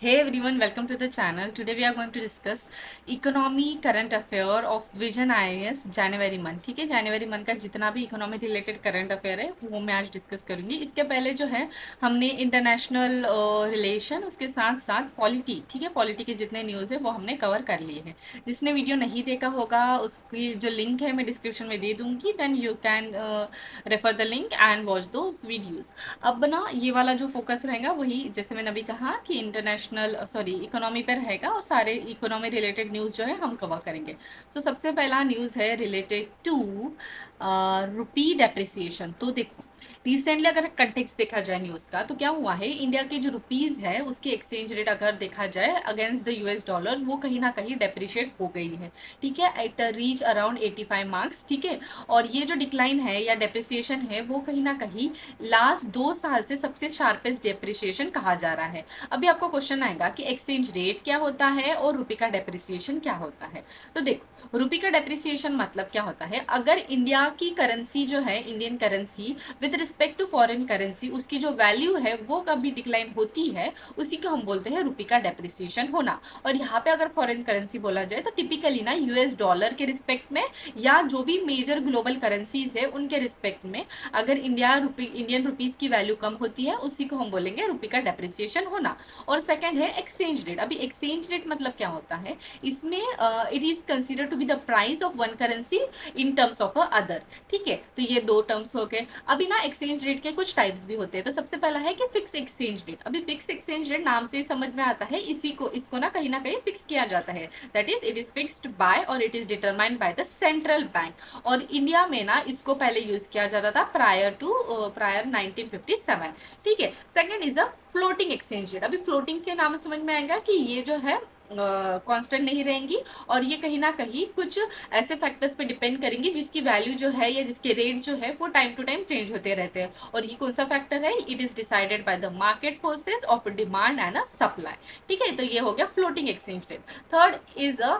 Hey everyone, welcome to the channel. Today we are going to discuss economy current affair of Vision IAS January month. ठीक है, जनवरी month का जितना भी economy related current affair है वो मैं आज डिस्कस करूंगी। इसके पहले जो है हमने इंटरनेशनल रिलेशन उसके साथ साथ पॉलिटी, ठीक है, पॉलिटी के जितने न्यूज़ है वो हमने कवर कर लिए हैं। जिसने वीडियो नहीं देखा होगा उसकी जो लिंक है मैं डिस्क्रिप्शन में दे दूंगी, then you can refer the link and watch those videos. अब ना ये वाला जो फोकस रहेगा वही जैसे मैंने अभी कहा कि इकोनॉमी पर रहेगा और सारे इकोनॉमी रिलेटेड न्यूज़ जो है हम कवर करेंगे। सबसे पहला न्यूज़ है रिलेटेड टू रुपी डेप्रिसिएशन। तो देखो रिसेंटली अगर कंटेक्स्ट देखा जाए न्यूज़ का तो क्या हुआ है, इंडिया के जो रुपीज़ है उसकी एक्सचेंज रेट अगर देखा जाए अगेंस्ट द यूएस डॉलर वो कहीं ना कहीं डेप्रिशिएट हो गई है। ठीक है, एट रीच अराउंड 85 मार्क्स। ठीक है, और ये जो डिक्लाइन है या डेप्रिसिएशन है वो कहीं ना कहीं लास्ट 2 साल से सबसे शार्पेस्ट डेप्रिसिएशन कहा जा रहा है। अभी आपको क्वेश्चन आएगा कि एक्सचेंज रेट क्या होता है और रुपये का डेप्रिसिएशन क्या होता है। तो देखो रुपये का डेप्रिसिएशन मतलब क्या होता है, अगर इंडिया की करेंसी जो है Indian currency with respect to foreign currency उसकी जो वैल्यू है वो कभी डिक्लाइन होती है उसी को हम बोलते हैं रुपये का डेप्रिसिएशन होना। और यहाँ पे अगर फॉरेन करेंसी बोला जाए तो टिपिकली ना यूएस डॉलर के रिस्पेक्ट में या जो भी मेजर ग्लोबल करेंसीज है उनके रिस्पेक्ट में अगर इंडियन रुपीस की वैल्यू कम होती है उसी को हम बोलेंगे रुपये का डेप्रिसिएशन होना। और सेकंड है एक्सचेंज रेट। अभी एक्सचेंज रेट मतलब क्या होता है, इसमें it is consider to be the price of one currency in terms of other. ठीक है, तो ये दो टर्म्स हो गए। अभी ना एक्सचेंज रेट के कुछ टाइप्स भी होते हैं। तो सबसे पहला है कि फिक्स एक्सचेंज रेट। अभी फिक्स एक्सचेंज रेट नाम से ही समझ में आता है, इसको ना कहीं फिक्स किया जाता है। That is it is fixed by और it is determined by the central bank. और इंडिया में ना इसको पहले यूज किया जाता था प्रायर 1957। ठीक है, second is a floating exchange rate. अभी फ्लोटिंग से नाम समझ में आएगा कि ये जो है कांस्टेंट नहीं रहेंगी और ये कहीं ना कहीं कुछ ऐसे फैक्टर्स पे डिपेंड करेंगी जिसकी वैल्यू जो है या जिसके रेट जो है वो टाइम टू टाइम चेंज होते रहते हैं। और ये कौन सा फैक्टर है, it is decided by the market forces of demand and a supply. ठीक है, तो ये हो गया floating exchange rate. Third is a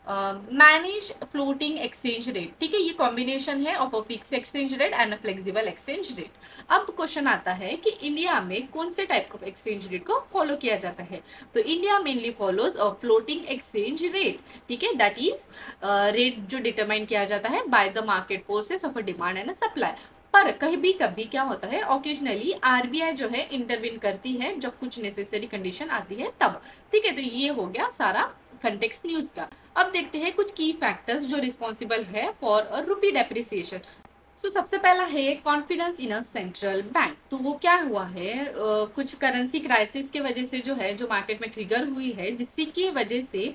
manage floating exchange rate. ठीक है, ये कॉम्बिनेशन है of a fix exchange rate and a flexible exchange rate. अब क्वेश्चन आता है कि इंडिया में कौन से टाइप ऑफ एक्सचेंज रेट को फॉलो किया जाता है। तो India mainly follows a floating exchange rate. ठीक है, दैट इज रेट जो डिटरमाइन किया जाता है by the market forces of a demand and a supply. पर कहीं भी कभी क्या होता है, ओकेजनली आरबीआई जो है इंटरवीन करती है जब कुछ नेसेसरी कंडीशन आती है तब। ठीक है, तो ये हो गया सारा कंटेक्स्ट न्यूज का। अब देखते हैं कुछ की फैक्टर्स जो रिस्पॉन्सिबल है फॉर अ रुपी डेप्रिसिएशन। सबसे पहला है confidence in a central bank. तो वो क्या हुआ है, कुछ करेंसी क्राइसिस के वजह से जो है जो मार्केट में ट्रिगर हुई है जिसकी की वजह से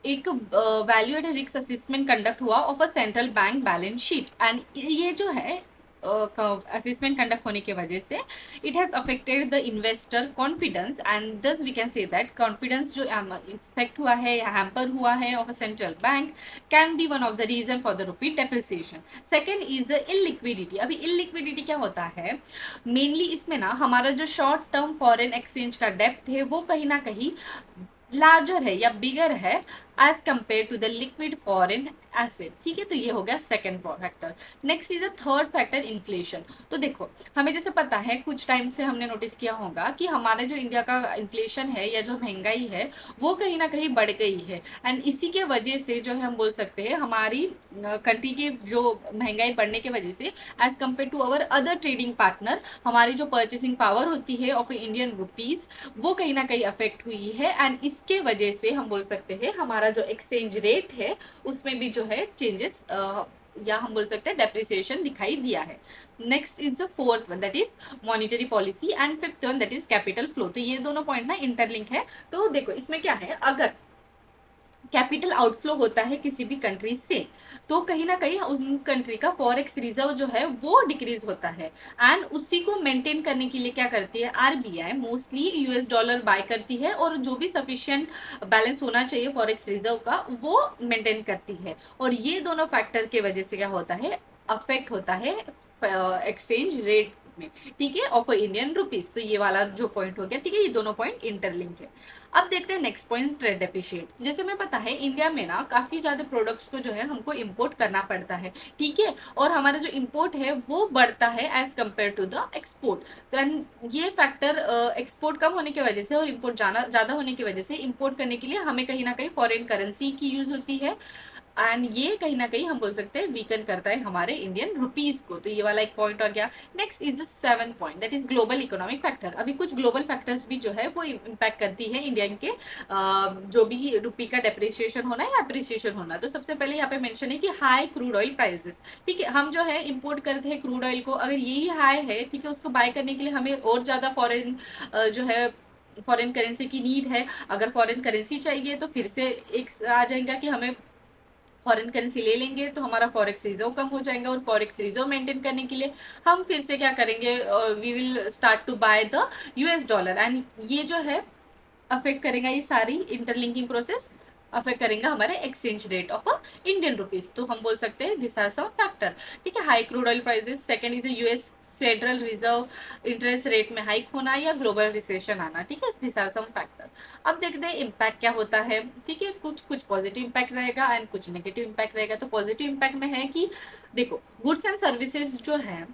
एक value at risk assessment conduct हुआ of a central bank balance sheet. And ये जो है असेसमेंट कंडक्ट होने की वजह से it has affected the investor confidence and दस we can say that confidence जो इफेक्ट हुआ है या हैम्पर हुआ है of a central bank can be one of the reason for the rupee depreciation. Second is illiquidity. अभी illiquidity क्या होता है, मेनली इसमें ना हमारा जो शॉर्ट टर्म फॉरेन एक्सचेंज का डेप्थ है वो कहीं ना कहीं लार्जर है या बिगर है as compare to the liquid foreign asset. ठीक है, तो ये हो गया second factor. Next is a third factor inflation. तो देखो हमें जैसे पता है कुछ टाइम से हमने नोटिस किया होगा कि हमारा जो इंडिया का इन्फ्लेशन है या जो महंगाई है वो कहीं ना कहीं बढ़ गई है। एंड इसी के वजह से जो है हम बोल सकते हैं हमारी कंट्री की जो महंगाई बढ़ने की वजह से as compare to our other trading partner हमारी जो परचेसिंग पावर होती है ऑफ इंडियन रुपीज वो कहीं ना कहीं अफेक्ट हुई है। एंड इसके वजह से हम बोल सकते हैं हमारा जो एक्सचेंज रेट है उसमें भी जो है चेंजेस या हम बोल सकते हैं डेप्रिसिएशन दिखाई दिया है। Next is the fourth one that is monetary policy and fifth one that is capital flow. तो ये दोनों पॉइंट ना इंटरलिंक है। तो देखो इसमें क्या है, अगर कैपिटल आउटफ्लो होता है किसी भी कंट्री से तो कहीं ना कहीं उन कंट्री का फॉरेक्स रिजर्व जो है वो डिक्रीज होता है। एंड उसी को मेंटेन करने के लिए क्या करती है RBI, mostly US dollar buy करती है और जो भी सफिशिएंट बैलेंस होना चाहिए फॉरेक्स रिजर्व का वो मेंटेन करती है। और ये दोनों फैक्टर के वजह से क्या होता है, अफेक्ट होता है एक्सचेंज रेट में, ठीक है, ऑफ इंडियन रुपीज। तो ये वाला जो पॉइंट हो गया, ठीक है, ये दोनों पॉइंट इंटरलिंक है। अब देखते हैं नेक्स्ट पॉइंट, ट्रेड डेफिशिएट। जैसे हमें पता है इंडिया में ना काफी ज्यादा प्रोडक्ट्स को जो है हमको इंपोर्ट करना पड़ता है, ठीक है, और हमारा जो इंपोर्ट है वो बढ़ता है as compare to the export. तो ये फैक्टर एक्सपोर्ट कम होने की वजह से और इंपोर्ट ज्यादा होने की वजह से इंपोर्ट करने के लिए हमें कहीं ना कहीं फॉरेन करेंसी की यूज होती है, एंड ये कहीं ना कहीं हम बोल सकते हैं वीकन करता है हमारे इंडियन रुपीज को। तो ये वाला एक पॉइंट आ गया। Next is the 7th point, that is global economic factor. अभी कुछ ग्लोबल फैक्टर्स भी जो है वो इम्पैक्ट करती है इंडिया के जो भी रुपी का डेप्रिसिएशन होना या अप्रिसिएशन होना। तो सबसे पहले यहाँ पे मेंशन है कि हाई क्रूड ऑयल प्राइसेस, ठीक है, हम जो है इंपोर्ट करते हैं क्रूड ऑयल को, अगर यही हाई है, ठीक है, उसको बाय करने के लिए हमें और ज्यादा फॉरेन जो है फॉरेन करेंसी की नीड है। अगर फॉरेन करेंसी चाहिए तो फिर से एक आ जाएगा कि हमें फॉरेन करेंसी ले लेंगे तो हमारा फॉरेक्स रिजर्व कम हो जाएगा, और फॉरेक्स रिजर्व मेंटेन करने के लिए हम फिर से क्या करेंगे, we will start to buy the US dollar, and ये जो है अफेक्ट करेगा, ये सारी इंटरलिंकिंग प्रोसेस अफेक्ट करेगा हमारे exchange rate of Indian rupees. तो हम बोल सकते हैं दिस आर सम फैक्टर, ठीक है। High crude oil prices, second is US federal reserve interest rate में हाइक होना या ग्लोबल रिसेशन आना, ठीक है, दिस आर सम फैक्टर। अब देखते हैं इम्पैक्ट क्या होता है, ठीक है, कुछ कुछ पॉजिटिव इम्पैक्ट रहेगा एंड कुछ नेगेटिव इम्पैक्ट रहेगा। तो पॉजिटिव इम्पैक्ट में है कि देखो गुड्स एंड सर्विसेज जो है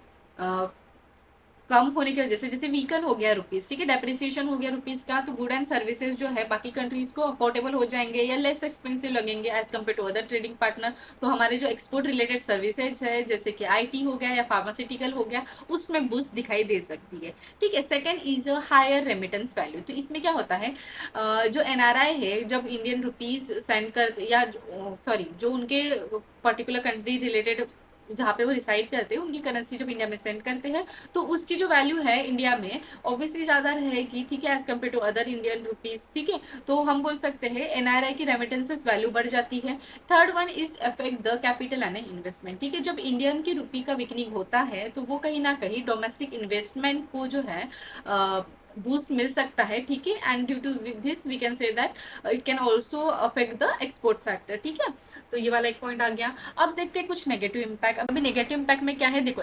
कम होने की वजह से, जैसे वीकन हो गया रुपीज, ठीक है, डेप्रिसिएशन हो गया रुपीज का, तो गुड एंड सर्विसेज जो है बाकी कंट्रीज को अफोर्डेबल हो जाएंगे या लेस एक्सपेंसिव लगेंगे as compare to other trading partner. तो हमारे जो एक्सपोर्ट रिलेटेड सर्विसेज है जैसे कि आईटी हो गया या फार्मास्यूटिकल हो गया, उसमें बूस्ट दिखाई दे सकती है, ठीक है। Second is a higher remittance value. तो इसमें क्या होता है, जो एनआरआई है जब इंडियन रुपीज सेंड कर या सॉरी जो उनके पर्टिकुलर कंट्री रिलेटेड जहाँ पे वो रिसाइड करते हैं उनकी करेंसी जब इंडिया में सेंड करते हैं, तो उसकी जो वैल्यू है इंडिया में ऑब्वियसली ज्यादा रहेगी, ठीक है, as compare to other Indian rupees, ठीक है। तो हम बोल सकते हैं एनआरआई की रेमिटेंसेस वैल्यू बढ़ जाती है। Third one is affect the capital and investment, ठीक है, जब इंडियन की रुपी का वीकनिंग होता है तो वो कहीं ना कहीं डोमेस्टिक इन्वेस्टमेंट को जो है बूस्ट मिल सकता है, ठीक है, and due to this we can say that it can also affect the export factor, ठीक है। तो ये वाला एक पॉइंट आ गया। अब देखते हैं कुछ नेगेटिव इम्पैक्ट। अभी नेगेटिव इम्पैक्ट में क्या है, देखो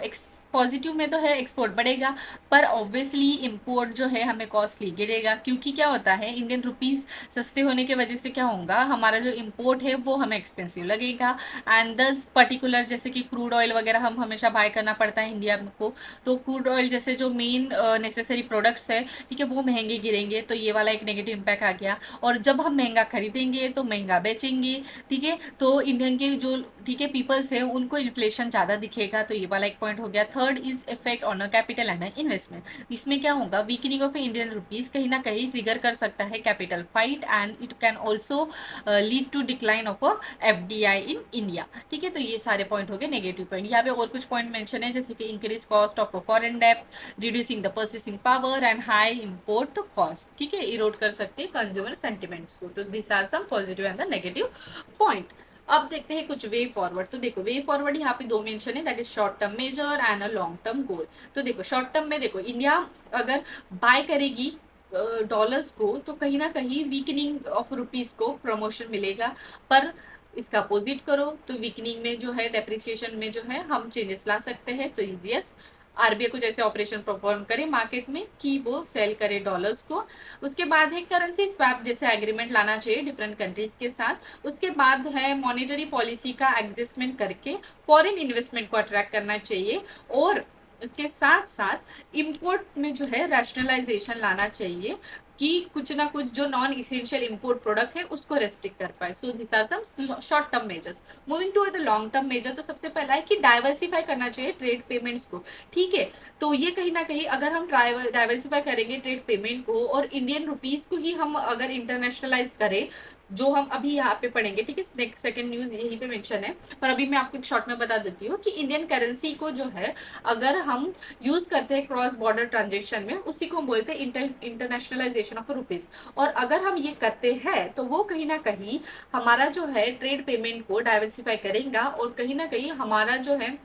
पॉजिटिव में तो है एक्सपोर्ट बढ़ेगा, पर ऑब्वियसली इंपोर्ट जो है हमें कॉस्टली गिरेगा, क्योंकि क्या होता है इंडियन रुपीस सस्ते होने की वजह से क्या होगा, हमारा जो इंपोर्ट है वो हमें एक्सपेंसिव लगेगा। एंड दस पर्टिकुलर जैसे कि क्रूड ऑयल वगैरह हम हमेशा बाय करना पड़ता है इंडिया को, तो क्रूड ऑयल जैसे जो मेन नेसेसरी प्रोडक्ट्स है, ठीक है, वो महंगे गिरेंगे। तो ये वाला एक नेगेटिव इम्पैक्ट आ गया। और जब हम महंगा खरीदेंगे तो महंगा बेचेंगे, ठीक है, तो इंडियन के जो, ठीक है, पीपल्स है उनको इन्फ्लेशन ज़्यादा दिखेगा। तो ये वाला एक पॉइंट हो गया। Third is effect on a capital and investment. इसमें क्या होगा, वीकनिंग ऑफ इंडियन रुपीज कहीं ना कहीं ट्रिगर कर सकता है capital fight, and it can also lead to decline of FDI in India, ठीक है। तो ये सारे पॉइंट हो गए नेगेटिव पॉइंट। यहाँ पे और कुछ पॉइंट मेंशन है जैसे कि increase cost of foreign debt, reducing the purchasing power and high import cost, ठीक है, इरोड कर सकते हैं कंज्यूमर सेंटिमेंट्स को। तो this are some positive and the negative point. अब देखते हैं कुछ वे फॉरवर्ड। तो देखो वे फॉरवर्ड यहाँ पे दो मेंशन है, that is short term measure and a long term goal. तो देखो शॉर्ट टर्म में देखो इंडिया अगर बाय करेगी डॉलर्स को तो कहीं ना कहीं वीकनिंग ऑफ रुपीज को प्रमोशन मिलेगा, पर इसका अपोजिट करो तो वीकनिंग में जो है डेप्रिसिएशन में जो है हम चेंजेस ला सकते हैं। तो यस, आरबीआई को जैसे ऑपरेशन परफॉर्म करे मार्केट में कि वो सेल करे डॉलर्स को। उसके बाद है करेंसी स्वैप जैसे एग्रीमेंट लाना चाहिए डिफरेंट कंट्रीज के साथ। उसके बाद है मॉनेटरी पॉलिसी का एडजस्टमेंट करके फॉरेन इन्वेस्टमेंट को अट्रैक्ट करना चाहिए, और उसके साथ साथ इंपोर्ट में जो है रैशनलाइजेशन लाना चाहिए कि कुछ ना कुछ जो नॉन इसेंशियल इंपोर्ट प्रोडक्ट है उसको रेस्ट्रिक्ट कर पाए। So this are some short term measures. Moving to the long term measure, तो सबसे पहला है कि डाइवर्सिफाई करना चाहिए ट्रेड पेमेंट्स को, ठीक है। तो ये कहीं ना कहीं अगर हम डाइवर्सिफाई करेंगे ट्रेड पेमेंट को और इंडियन रुपीज को ही हम अगर इंटरनेशनलाइज करें, जो हम अभी यहाँ पे पढ़ेंगे, ठीक है, नेक्स्ट सेकंड न्यूज यहीं पे मेंशन है, पर अभी मैं आपको एक शॉर्ट में बता देती हूँ कि इंडियन करेंसी को जो है अगर हम यूज करते हैं क्रॉस बॉर्डर ट्रांजेक्शन में, उसी को हम बोलते हैं इंटरनेशनलाइजेशन ऑफ रुपीज। और अगर हम ये करते हैं तो वो कहीं ना कहीं हमारा जो है ट्रेड पेमेंट को डाइवर्सिफाई करेगा, और कहीं ना कहीं हमारा जो है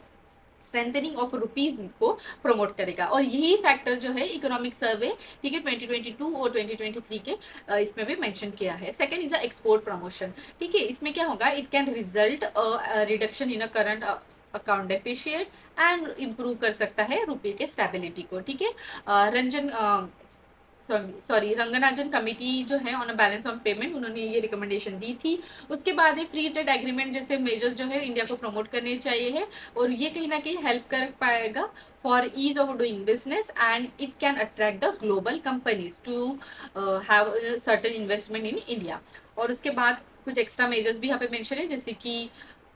स्ट्रेंथनिंग ऑफ रुपीज को प्रमोट करेगा। और यही फैक्टर जो है इकोनॉमिक सर्वे, ठीक है, 2022 और 2023 के इसमें भी मेंशन किया है। Second is a export promotion, ठीक है, इसमें क्या होगा, it can result reduction in a current account deficit and improve कर सकता है रुपये के स्टेबिलिटी को। ठीक है, रंजन रंगनाथन कमेटी जो है ऑन बैलेंस ऑफ पेमेंट, उन्होंने ये रिकमेंडेशन दी थी। उसके बाद एक फ्री ट्रेड एग्रीमेंट जैसे मेजर्स जो है इंडिया को प्रमोट करने चाहिए है, और ये कहीं ना कहीं हेल्प कर पाएगा for ease of doing business and it can attract the global companies to have certain investment in India. और उसके बाद कुछ एक्स्ट्रा मेजर्स भी यहाँ पे मेंशन है, जैसे कि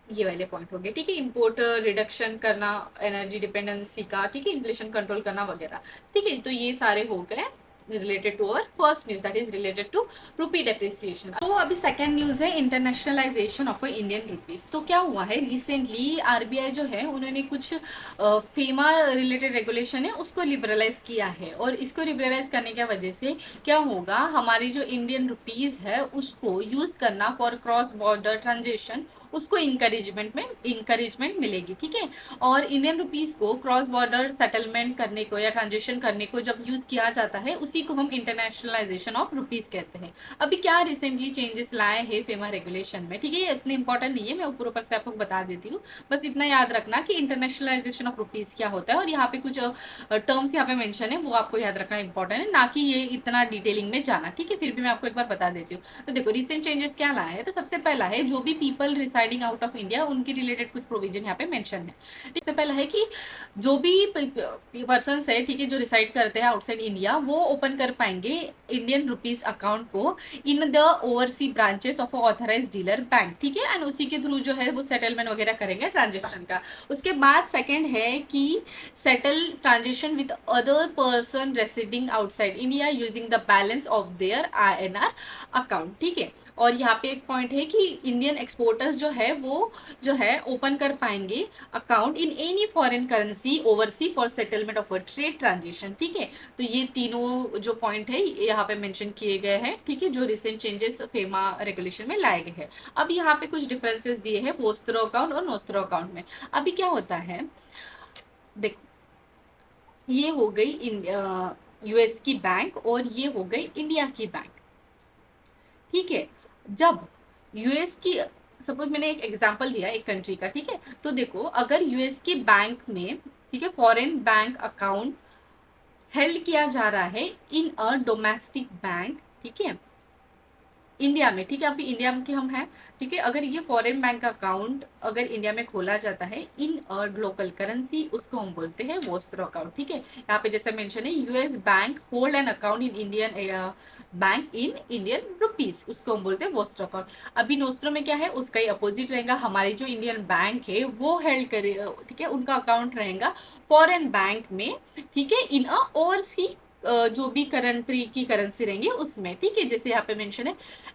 ये वाले पॉइंट हो गए। ठीक है, इंपोर्ट रिडक्शन करना, एनर्जी डिपेंडेंसी का, ठीक है, इन्फ्लेशन कंट्रोल करना वगैरह। ठीक है, तो ये सारे हो गए related to our first news, that is related to rupee depreciation। तो अभी सेकेंड न्यूज है इंटरनेशनलाइजेशन ऑफ इंडियन रुपीज। तो क्या हुआ है, रिसेंटली आरबीआई जो है उन्होंने कुछ फेमा रिलेटेड रेगुलेशन है उसको लिबरलाइज किया है, और इसको लिबरलाइज करने की वजह से क्या होगा, हमारी जो इंडियन रुपीज है उसको यूज करना फॉर क्रॉस बॉर्डर ट्रांजेक्शन, उसको इंकरेजमेंट मिलेगी। ठीक है, और इंडियन रुपीस को क्रॉस बॉर्डर सेटलमेंट करने को या ट्रांजेक्शन करने को जब यूज किया जाता है उसी को हम इंटरनेशनलाइजेशन ऑफ रुपीस कहते हैं। अभी क्या रिसेंटली चेंजेस लाए हैं फेमा रेगुलेशन में, ठीक है, ये इतने इंपॉर्टेंट नहीं है, मैं ऊपर से आपको बता देती हूँ। बस इतना याद रखना कि इंटरनेशनलाइजेशन ऑफ रुपीस क्या होता है, और यहाँ पे कुछ टर्म्स यहाँ पे मेंशन है वो आपको याद रखना इंपॉर्टेंट है, ना कि ये इतना डिटेलिंग में जाना। ठीक है, फिर भी मैं आपको एक बार बता देती हूँ। तो देखो रिसेंट चेंजेस क्या लाए हैं, तो सबसे पहला है जो भी people residing out of India उनकी रिलेटेड कुछ प्रोविजन यहाँ पे मेंशन है। सबसे पहला है कि जो भी पर्सन है, ठीक है, जो रिसाइड करते हैं आउटसाइड इंडिया, वो ओपन कर पाएंगे इंडियन रुपीज अकाउंट को in the oversea branches of authorise dealer bank. ठीक है, एंड उसी के थ्रू जो है वो सेटलमेंट वगैरह करेंगे ट्रांजेक्शन का। उसके बाद सेकेंड है कि settle transaction with other person residing outside India using the balance of their INR account. ठीक है, और यहाँ पे एक पॉइंट है कि इंडियन एक्सपोर्टर्स जो है वो जो है ओपन कर पाएंगे account in any foreign currency oversee for settlement of a trade transaction. ठीक है, तो ये तीनों जो पॉइंट है यहाँ पे मेंशन किए गए हैं। ठीक है, जो रिसेंट चेंजेस फेमा रेगुलेशन में लाए गए हैं। अब यहाँ पे कुछ डिफरेंसेस दिए हैं वोस्त्रो अकाउंट और नोस्त्रो अकाउंट में। अभी क्या होता है, देखो ये हो गई यूएस की बैंक और ये हो गई इंडिया की बैंक। ठीक है, जब यूएस की, सपोज मैंने एक एग्जांपल दिया एक कंट्री का, ठीक है, तो देखो अगर यूएस की बैंक में, ठीक है, फॉरेन बैंक अकाउंट हेल्ड किया जा रहा है इन अ डोमेस्टिक बैंक, ठीक है, इंडिया में, ठीक है, अभी इंडिया में हम हैं, ठीक है, अगर ये फॉरेन बैंक अकाउंट अगर इंडिया में खोला जाता है इन अ लोकल करेंसी, उसको हम बोलते हैं वोस्त्रो अकाउंट। ठीक है, यहाँ पे जैसे मेंशन है US bank hold an account in Indian bank in Indian rupees, उसको हम बोलते हैं वोस्त्रो अकाउंट। अभी नोस्त्रो में क्या है, उसका ही अपोजिट रहेगा, हमारी जो इंडियन बैंक है वो हेल्ड करे, ठीक है, उनका अकाउंट रहेगा फॉरेन बैंक में, ठीक है, इन अ ओवरसी जो भी कंट्री की करेंसी रहेंगे उसमें। ठीक है, जैसे यहाँ पे मेंशन है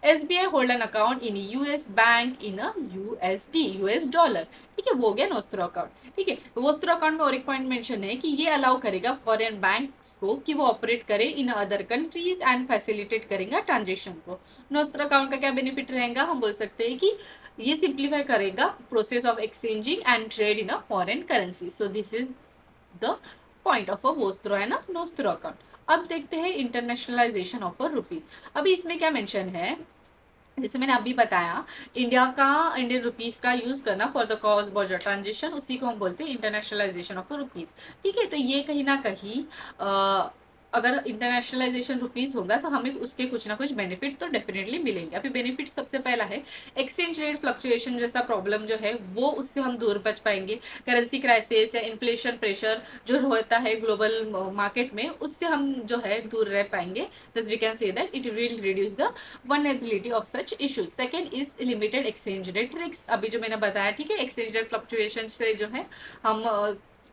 SBI hold an account in US bank in a USD US dollar. ठीक है, वो हो गया नोस्त्रो अकाउंट। ठीक है, वोस्त्रो अकाउंट में और एक पॉइंट मेंशन है कि ये अलाउ करेगा फॉरेन बैंक को कि वो ऑपरेट करे in other countries and facilitate करेगा ट्रांजेक्शन को। नोस्त्रो अकाउंट का क्या बेनिफिट रहेगा, हम बोल सकते हैं कि ये सिंप्लीफाई करेगा process of exchanging and trade in a foreign currency. So this is the point of a vostro and a nostro account. अब देखते हैं इंटरनेशनलाइजेशन ऑफ अ रुपीज। अभी इसमें क्या मेंशन है, जैसे मैंने अभी बताया इंडियन रुपीस का यूज करना for the cross border transaction, उसी को हम बोलते हैं इंटरनेशनलाइजेशन ऑफ रुपीस। ठीक है, तो ये कहीं ना कहीं अगर इंटरनेशनलाइजेशन रुपीस होगा तो हमें उसके कुछ ना कुछ बेनिफिट तो डेफिनेटली मिलेंगे। अभी बेनिफिट सबसे पहला है एक्सचेंज रेट फ्लक्चुएशन जैसा प्रॉब्लम जो है वो उससे हम दूर बच पाएंगे। करेंसी क्राइसिस या इन्फ्लेशन प्रेशर जो होता है ग्लोबल मार्केट में, उससे हम जो है दूर रह पाएंगे। thus we can say that it will reduce the vulnerability of such issues। second is limited exchange rate risks। अभी जो मैंने बताया, ठीक है, एक्सचेंज रेट फ्लक्चुएशन से जो है हम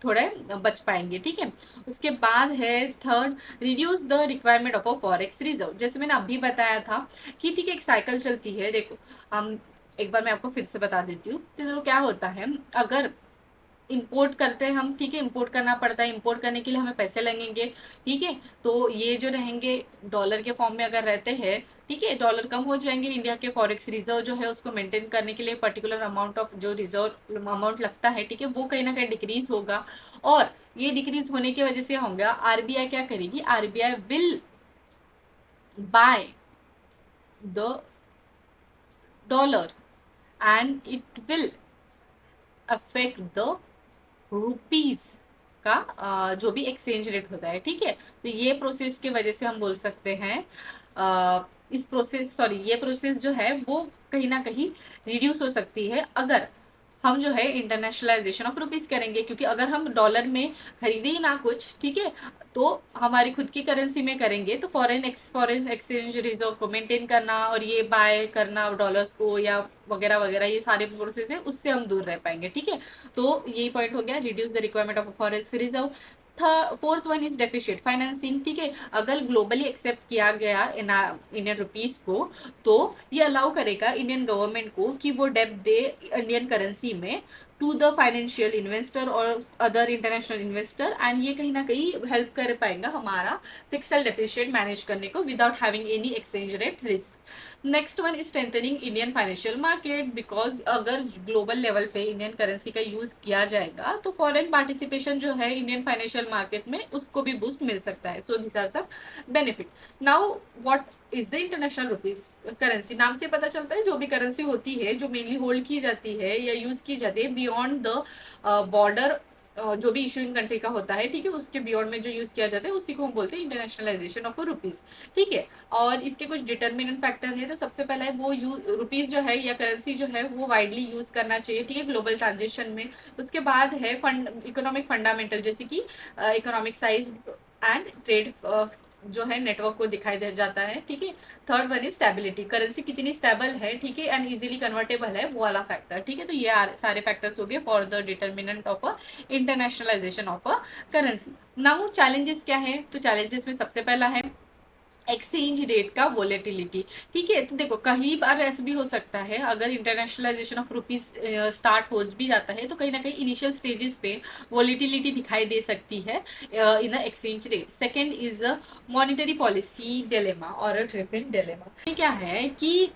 थोड़े बच पाएंगे। ठीक है, उसके बाद है third reduce the requirement of a forex reserve. जैसे मैंने अभी बताया था कि ठीक है एक साइकिल चलती है, देखो हम एक बार मैं आपको फिर से बता देती हूँ। तो क्या होता है, अगर इंपोर्ट करते हैं हम, ठीक है, इंपोर्ट करना पड़ता है, इंपोर्ट करने के लिए हमें पैसे लगेंगे। ठीक है, तो ये जो रहेंगे डॉलर के फॉर्म में अगर रहते हैं, ठीक है, डॉलर कम हो जाएंगे, इंडिया के फॉरेक्स रिजर्व जो है उसको मेंटेन करने के लिए पर्टिकुलर अमाउंट ऑफ जो रिजर्व अमाउंट लगता है, ठीक है, वो कहीं ना कहीं डिक्रीज होगा। और ये डिक्रीज होने की वजह से होगा, आरबीआई क्या करेगी, RBI will by the dollar and it will affect the rupees का जो भी एक्सचेंज रेट होता है, ठीक है। तो ये प्रोसेस की वजह से हम बोल सकते हैं इस प्रोसेस सॉरी ये प्रोसेस जो है वो कहीं ना कहीं रिड्यूस हो सकती है अगर हम जो है इंटरनेशनलाइजेशन ऑफ रुपीस करेंगे, क्योंकि अगर हम डॉलर में खरीदे ही ना कुछ, ठीक है, तो हमारी खुद की करेंसी में करेंगे तो फॉरेन एक्सचेंज रिजर्व को मेंटेन करना और ये बाय करना डॉलर्स को या वगैरह वगैरह ये सारे प्रोसेस है उससे हम दूर रह पाएंगे, ठीक है। तो यही पॉइंट हो गया, reduce the requirement of foreign reserve. Fourth one is deficient financing, ठीक है। अगर ग्लोबली एक्सेप्ट किया गया इंडियन रुपीस को तो ये अलाउ करेगा इंडियन गवर्नमेंट को कि वो डेब्ट दे इंडियन करेंसी में टू द फाइनेंशियल इन्वेस्टर और अदर इंटरनेशनल इन्वेस्टर, एंड ये कहीं ना कहीं हेल्प कर पाएगा हमारा फिक्सल डेप्रिशिएट मैनेज करने को without having any exchange rate risk. Next one is strengthening Indian financial market, because अगर ग्लोबल लेवल पे इंडियन करेंसी का यूज किया जाएगा तो फॉरेन पार्टिसिपेशन जो है इंडियन फाइनेंशियल मार्केट में उसको भी बूस्ट मिल सकता है। सो दिस आर सब benefit. Now what is the international rupees currency? नाम से पता चलता है जो भी करेंसी होती है जो मेनली होल्ड की जाती है या यूज की जाती है बियॉन्ड द बॉर्डर, जो भी इशूइंग कंट्री का होता है, ठीक है, उसके बियॉन्ड में जो यूज किया जाता है उसी को हम बोलते हैं इंटरनेशनलाइजेशन ऑफ रुपीज, ठीक है। और इसके कुछ डिटर्मिनेंट फैक्टर है। तो सबसे पहला है वो रुपीज जो है या करेंसी जो है वो वाइडली यूज करना चाहिए, ठीक है, ग्लोबल ट्रांजेक्शन में। उसके बाद है इकोनॉमिक फंडामेंटल, जैसे कि इकोनॉमिक साइज एंड ट्रेड जो है नेटवर्क को दिखाई दे जाता है, ठीक है। Third one is stability, currency कितनी स्टेबल है, ठीक है, एंड इजीली कन्वर्टेबल है, वो वाला फैक्टर, ठीक है। तो ये सारे फैक्टर्स हो गए for the determinant of a internationalisation of a currency. Now challenges क्या है? तो चैलेंजेस में सबसे पहला है एक्सचेंज रेट का वोलेटिलिटी, ठीक है। तो देखो कई बार ऐसा भी हो सकता है अगर इंटरनेशनलाइजेशन ऑफ रुपीज स्टार्ट हो भी जाता है तो कहीं ना कहीं इनिशियल स्टेजेस पे वोलेटिलिटी दिखाई दे सकती है in the exchange rate. Second is monetary policy dilemma और ट्रिपिन डिलेमा। ये क्या है कि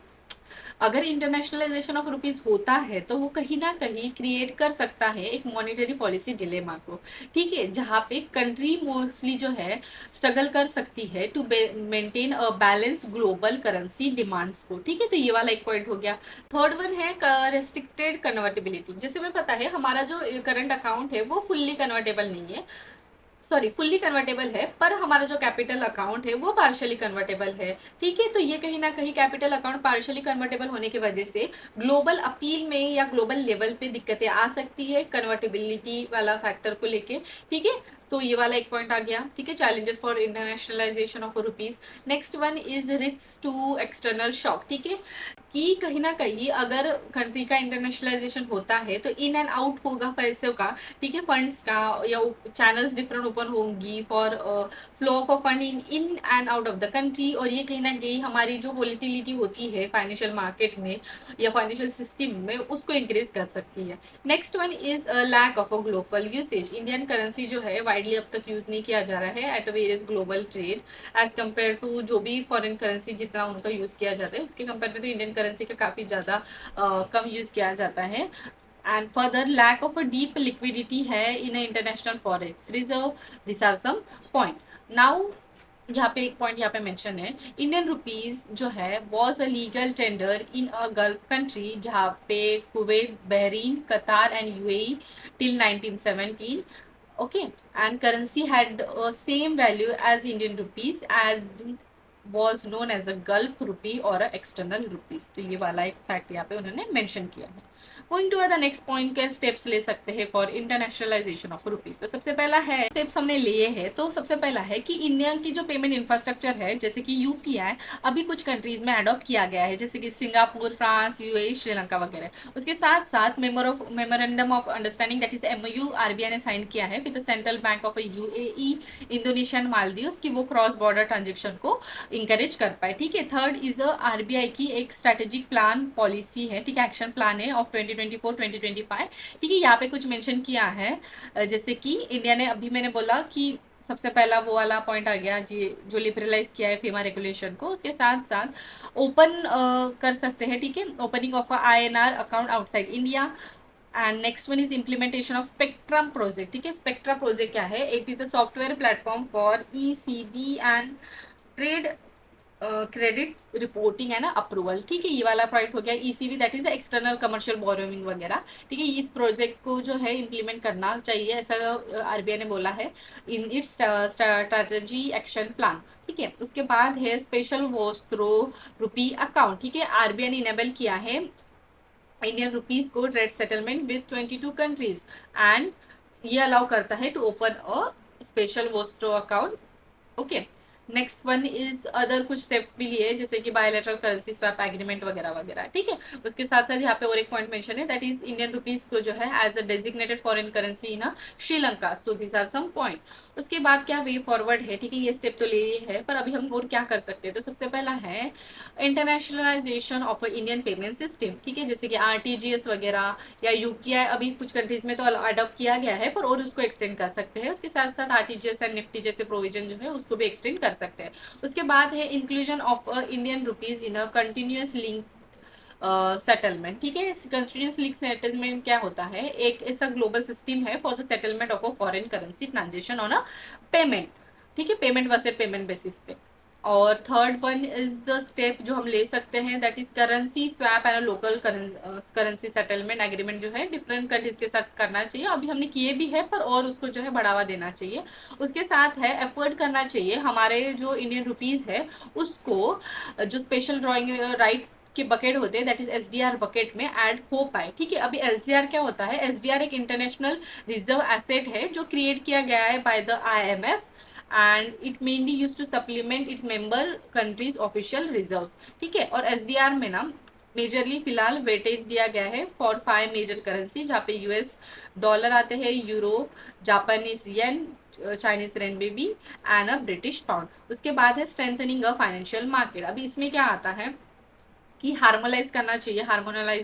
अगर इंटरनेशनलाइजेशन ऑफ रुपीज होता है तो वो कहीं ना कहीं क्रिएट कर सकता है एक मॉनेटरी पॉलिसी डिलेमा को, ठीक है, जहाँ पे कंट्री मोस्टली जो है स्ट्रगल कर सकती है to maintain a balance global currency demands को, ठीक है। तो ये वाला एक पॉइंट हो गया। थर्ड वन है रेस्ट्रिक्टेड कन्वर्टेबिलिटी। जैसे हमें पता है हमारा जो करंट अकाउंट है वो फुल्ली कन्वर्टेबल नहीं है, सॉरी फुल्ली कन्वर्टेबल है, पर हमारा जो कैपिटल अकाउंट है वो पार्शियली कन्वर्टेबल है, ठीक है। तो ये कहीं ना कहीं कैपिटल अकाउंट पार्शियली कन्वर्टेबल होने की वजह से ग्लोबल अपील में या ग्लोबल लेवल पे दिक्कतें आ सकती है कन्वर्टेबिलिटी वाला फैक्टर को लेके, ठीक है। तो ये वाला एक पॉइंट आ गया, ठीक है, challenges for internationalisation of rupees. Next one is risk to external shock, ठीक है, कि कहीं ना कहीं अगर कंट्री का इंटरनेशनलाइजेशन होता है तो इन एंड आउट होगा पैसों का, ठीक है, फंड्स का, या चैनल्स डिफरेंट ओपन होंगी for flow of a fund in and out of the country, और ये कहीं ना कहीं हमारी जो वोलेटिलिटी होती है फाइनेंशियल मार्केट में या फाइनेंशियल सिस्टम में उसको इंक्रीज कर सकती है। Next one is lack of a global usage. Indian currency जो है वाइडली अब तक यूज नहीं किया जा रहा है at various global trade as compare to जो भी फॉरेन करेंसी जितना उनका यूज किया जाता है उसके कंपेयर में तो इंडियन करेंसी का काफी ज्यादा कम यूज किया जाता है। And further lack of a deep liquidity है in international forex reserve. This are some point. Now यहाँ पे एक पॉइंट यहाँ पे मेंशन है, इंडियन रुपीज जो है was a legal tender in a gulf country, जहाँ पे कुवैत, बहरीन, कतार and UAE till 1917, okay, and currency had same value as Indian rupees and was known as a Gulf rupee or a external rupees। तो ये वाला एक fact यहाँ पे उन्होंने मेंशन किया है। Going to the next point, क्या स्टेप्स ले सकते हैं फॉर इंटरनेशनलाइजेशन ऑफ रुपीज। तो सबसे पहला है स्टेप्स हमने लिए हैं, तो सबसे पहला है कि इंडिया की जो पेमेंट इंफ्रास्ट्रक्चर है जैसे कि यूपीआई अभी कुछ कंट्रीज में अडॉप्ट किया गया है, जैसे कि सिंगापुर, फ्रांस, यूएई, श्रीलंका वगैरह। उसके साथ साथ memorandum of understanding that is MOU RBI ने साइन किया है with the central bank of UAE, Indonesia and Maldives की वो क्रॉस बॉर्डर ट्रांजेक्शन को इंकरेज कर पाए, ठीक है। थर्ड इज आरबीआई की एक स्ट्रेटेजिक प्लान पॉलिसी है, ठीक है, एक्शन प्लान है ऑफ 2024-2025, ठीक है। यहाँ पे कुछ मेंशन किया है जैसे कि इंडिया ने, अभी मैंने बोला कि सबसे पहला वो वाला पॉइंट आ गया जी जो लिबरलाइज किया है फीमा रेगुलेशन को, उसके साथ साथ ओपन कर सकते हैं, ठीक है, opening of INR account outside India. And next one is implementation of spectrum project, ठीक है। स्पेक्ट्रा प्रोजेक्ट क्या है? It is a software platform for ECB and trade credit reporting है ना, अप्रूवल, ठीक है, ये वाला प्रोजेक्ट हो गया। ECB that is external commercial borrowing वगैरह, ठीक है, इस प्रोजेक्ट को जो है इम्प्लीमेंट करना चाहिए, ऐसा आरबीआई ने बोला है in its strategy action plan, ठीक है। उसके बाद है special vostro rupee account, ठीक है, आरबीआई ने इनेबल किया है इंडियन रुपीज को trade settlement with 22 countries, and ये अलाउ करता है to open a special vostro account, okay. Next one is other कुछ स्टेप्स भी लिए जैसे कि बायोलेटरल करेंसी स्वैप एग्रीमेंट वगैरह वगैरह, ठीक है। उसके साथ साथ यहाँ पे और एक पॉइंट मेंशन है दैट इज इंडियन रुपीज को जो है as a designated foreign currency in Sri Lanka, so this are some point. उसके बाद क्या वे फॉरवर्ड है, ठीक है, ये स्टेप तो ले है, पर अभी हम और क्या कर सकते हैं, तो सबसे पहला है internationalisation of Indian payment system, ठीक है, जैसे कि आरटीजीएस वगैरह या यूपीआई अभी कुछ कंट्रीज में तो अडॉप्ट किया गया है, पर और उसको एक्सटेंड कर सकते हैं। उसके साथ साथ आरटीजीएस एंड निफ्टी जैसे प्रोविजन जो है उसको भी एक्सटेंड कर सकते हैं। उसके बाद है inclusion of Indian rupees in a continuous link settlement, ठीक है। कंटिन्यूस लिंक सेटलमेंट क्या होता है, एक ऐसा ग्लोबल सिस्टम है for the settlement of a foreign currency transaction on a payment, ठीक है, पेमेंट वर्सेस पेमेंट बेसिस पे। और third one is the step जो हम ले सकते हैं that is currency swap and local currency settlement agreement जो है डिफरेंट कंट्रीज के साथ करना चाहिए, अभी हमने किए भी है, पर और उसको जो है बढ़ावा देना चाहिए। उसके साथ है एफर्ट करना चाहिए हमारे जो इंडियन रुपीज है उसको जो स्पेशल ड्रॉइंग राइट के बकेट होते हैं दैट इज एसडीआर बकेट में ऐड हो पाए, ठीक है। अभी एसडीआर क्या होता है, एसडीआर एक इंटरनेशनल रिजर्व एसेट है जो क्रिएट किया गया है by the IMF and it mainly use to supplement it member countries official reserves, ठीक है। और एसडीआर में ना मेजरली फिलहाल वेटेज दिया गया है फॉर 5 मेजर करेंसी, जहाँ पे यूएस डॉलर आते हैं, euro, Japanese yen, Chinese renminbi and a British pound. उसके बाद है स्ट्रेंथनिंग अ फाइनेंशियल मार्केट, अभी इसमें क्या आता है कि हार्मोनलाइज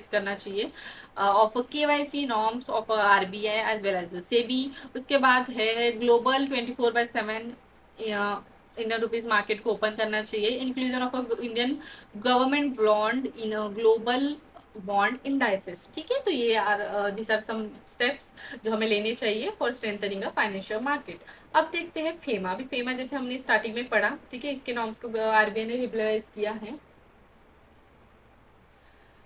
करना चाहिए of KYC norms of RBI as well as SEBI. उसके बाद है ग्लोबल 24/7 इंडियन रुपीज मार्केट को ओपन करना चाहिए, inclusion of Indian government bond in global bond indices, ठीक है। तो ये दिस आर सम स्टेप्स जो हमें लेने चाहिए for strengthening a financial market. अब देखते हैं फेमा, अभी फेमा जैसे हमने स्टार्टिंग में पढ़ा, ठीक है, इसके नॉर्म्स को आरबीआई ने लिबरलाइज किया है।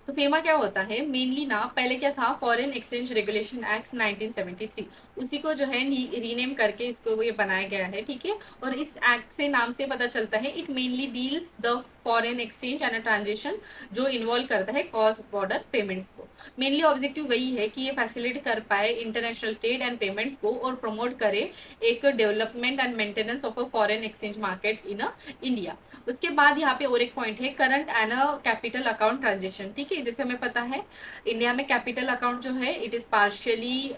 तो फेमा क्या होता है मेनली ना, पहले क्या था, फॉरेन एक्सचेंज रेगुलेशन एक्ट 1973, उसी को जो है रीनेम करके इसको ये बनाया गया है, ठीक है। और इस एक्ट से नाम से पता चलता है it mainly deals the foreign exchange and transaction जो इन्वॉल्व करता है क्रॉस बॉर्डर पेमेंट्स को। मेनली ऑब्जेक्टिव वही है कि ये फैसिलिटेट कर पाए इंटरनेशनल ट्रेड एंड पेमेंट्स को और प्रमोट करे एक development and maintenance of a foreign exchange market in India. उसके बाद यहाँ पे और एक पॉइंट है current and capital account transaction, ठीक है, जैसे हमें पता है इंडिया में कैपिटल अकाउंट जो है it is partially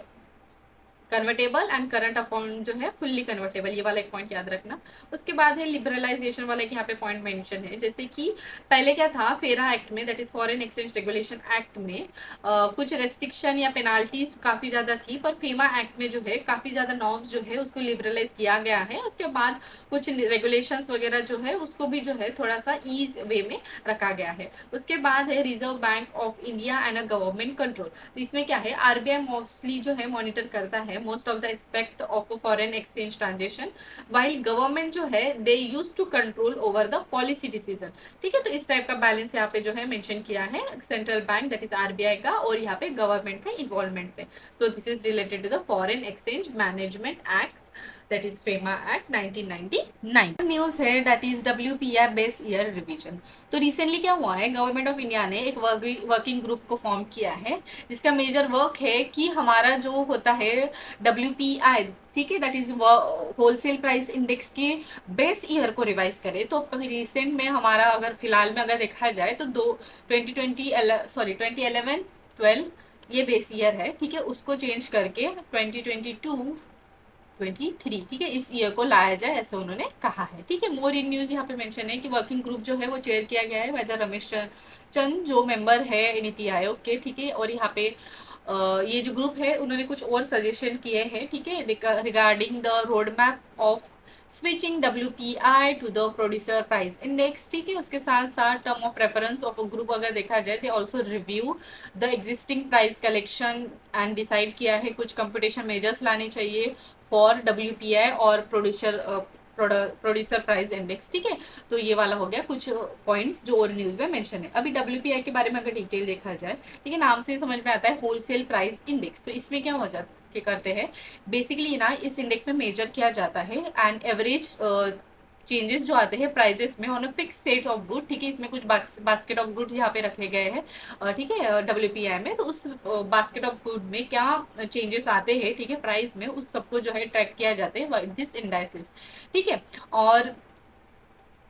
convertible and current account जो है फुल्ली कन्वर्टेबल, ये वाला एक पॉइंट याद रखना। उसके बाद है लिबरलाइजेशन वाला एक यहाँ पे पॉइंट मेंशन है, जैसे कि पहले क्या था फेरा एक्ट में that is foreign exchange regulation act में कुछ रेस्ट्रिक्शन या पेनाल्टीज काफी ज्यादा थी, पर फेमा एक्ट में जो है काफी ज्यादा नॉर्म्स जो है उसको लिबरलाइज किया गया है। उसके बाद कुछ रेगुलेशंस वगैरह जो है उसको भी जो है थोड़ा सा ईज वे में रखा गया है। उसके बाद है reserve bank of India and a government control, तो इसमें क्या है आरबीआई मोस्टली जो है मॉनिटर करता है most of the aspect of foreign exchange transaction, while government जो है they use to control over the policy decision, ठीक है। तो इस टाइप का बैलेंस यहाँ पे जो है मेंशन किया है central bank that is RBI का और यहाँ पे गवर्नमेंट का इन्वॉल्वमेंट पे। So this is related to the foreign exchange management act that is FEMA act 1999। News है that is WPI base year revision. तो रिसेंटली क्या हुआ है, गवर्नमेंट ऑफ इंडिया ने एक वर्किंग ग्रुप को फॉर्म किया है जिसका मेजर वर्क है कि हमारा जो होता है डब्ल्यूपीआई, ठीक है, that is wholesale price index के बेस ईयर को रिवाइज करे। तो रिसेंट में हमारा अगर फिलहाल में अगर देखा जाए तो 2011-12 ये बेस ईयर है, ठीक है, उसको चेंज करके 2022-23, ठीक है, इस ईयर को लाया जाए ऐसा उन्होंने कहा है, ठीक है। मोर इन न्यूज यहाँ पे मेंशन है कि वर्किंग ग्रुप जो है वो चेयर किया गया है वैदर रमेश चंद जो मेंबर है नीति आयोग के, ठीक है। और यहाँ पे ये जो ग्रुप है उन्होंने कुछ और सजेशन किए हैं, ठीक है, regarding the road map of switching WPI to the producer price index, ठीक है। उसके साथ साथ term of reference of group अगर देखा जाए they also review the existing price collection and decide किया है कुछ कंपटीशन मेजर्स लाने चाहिए फॉर डब्ल्यूपीआई और प्रोड्यूसर प्रोड्यूसर प्राइस इंडेक्स, ठीक है। तो ये वाला हो गया कुछ पॉइंट्स जो और न्यूज में मेंशन है। अभी डब्ल्यूपीआई के बारे में अगर डिटेल देखा जाए, ठीक है, नाम से समझ में आता है होलसेल प्राइस इंडेक्स। तो इसमें क्या हो जाता क्या करते हैं बेसिकली ना, इस इंडेक्स में मेजर किया जाता है एंड एवरेज चेंजेस जो आते हैं प्राइजेस में on a fix set of good, ठीक है। इसमें कुछ बास्केट ऑफ गुड्स यहाँ पे रखे गए हैं, ठीक है, डब्ल्यूपीआई में। तो उस बास्केट ऑफ गुड में क्या चेंजेस आते हैं, ठीक है, प्राइस में, उस सबको जो है ट्रैक किया जाता है दिस इंडाइसिस, ठीक है। और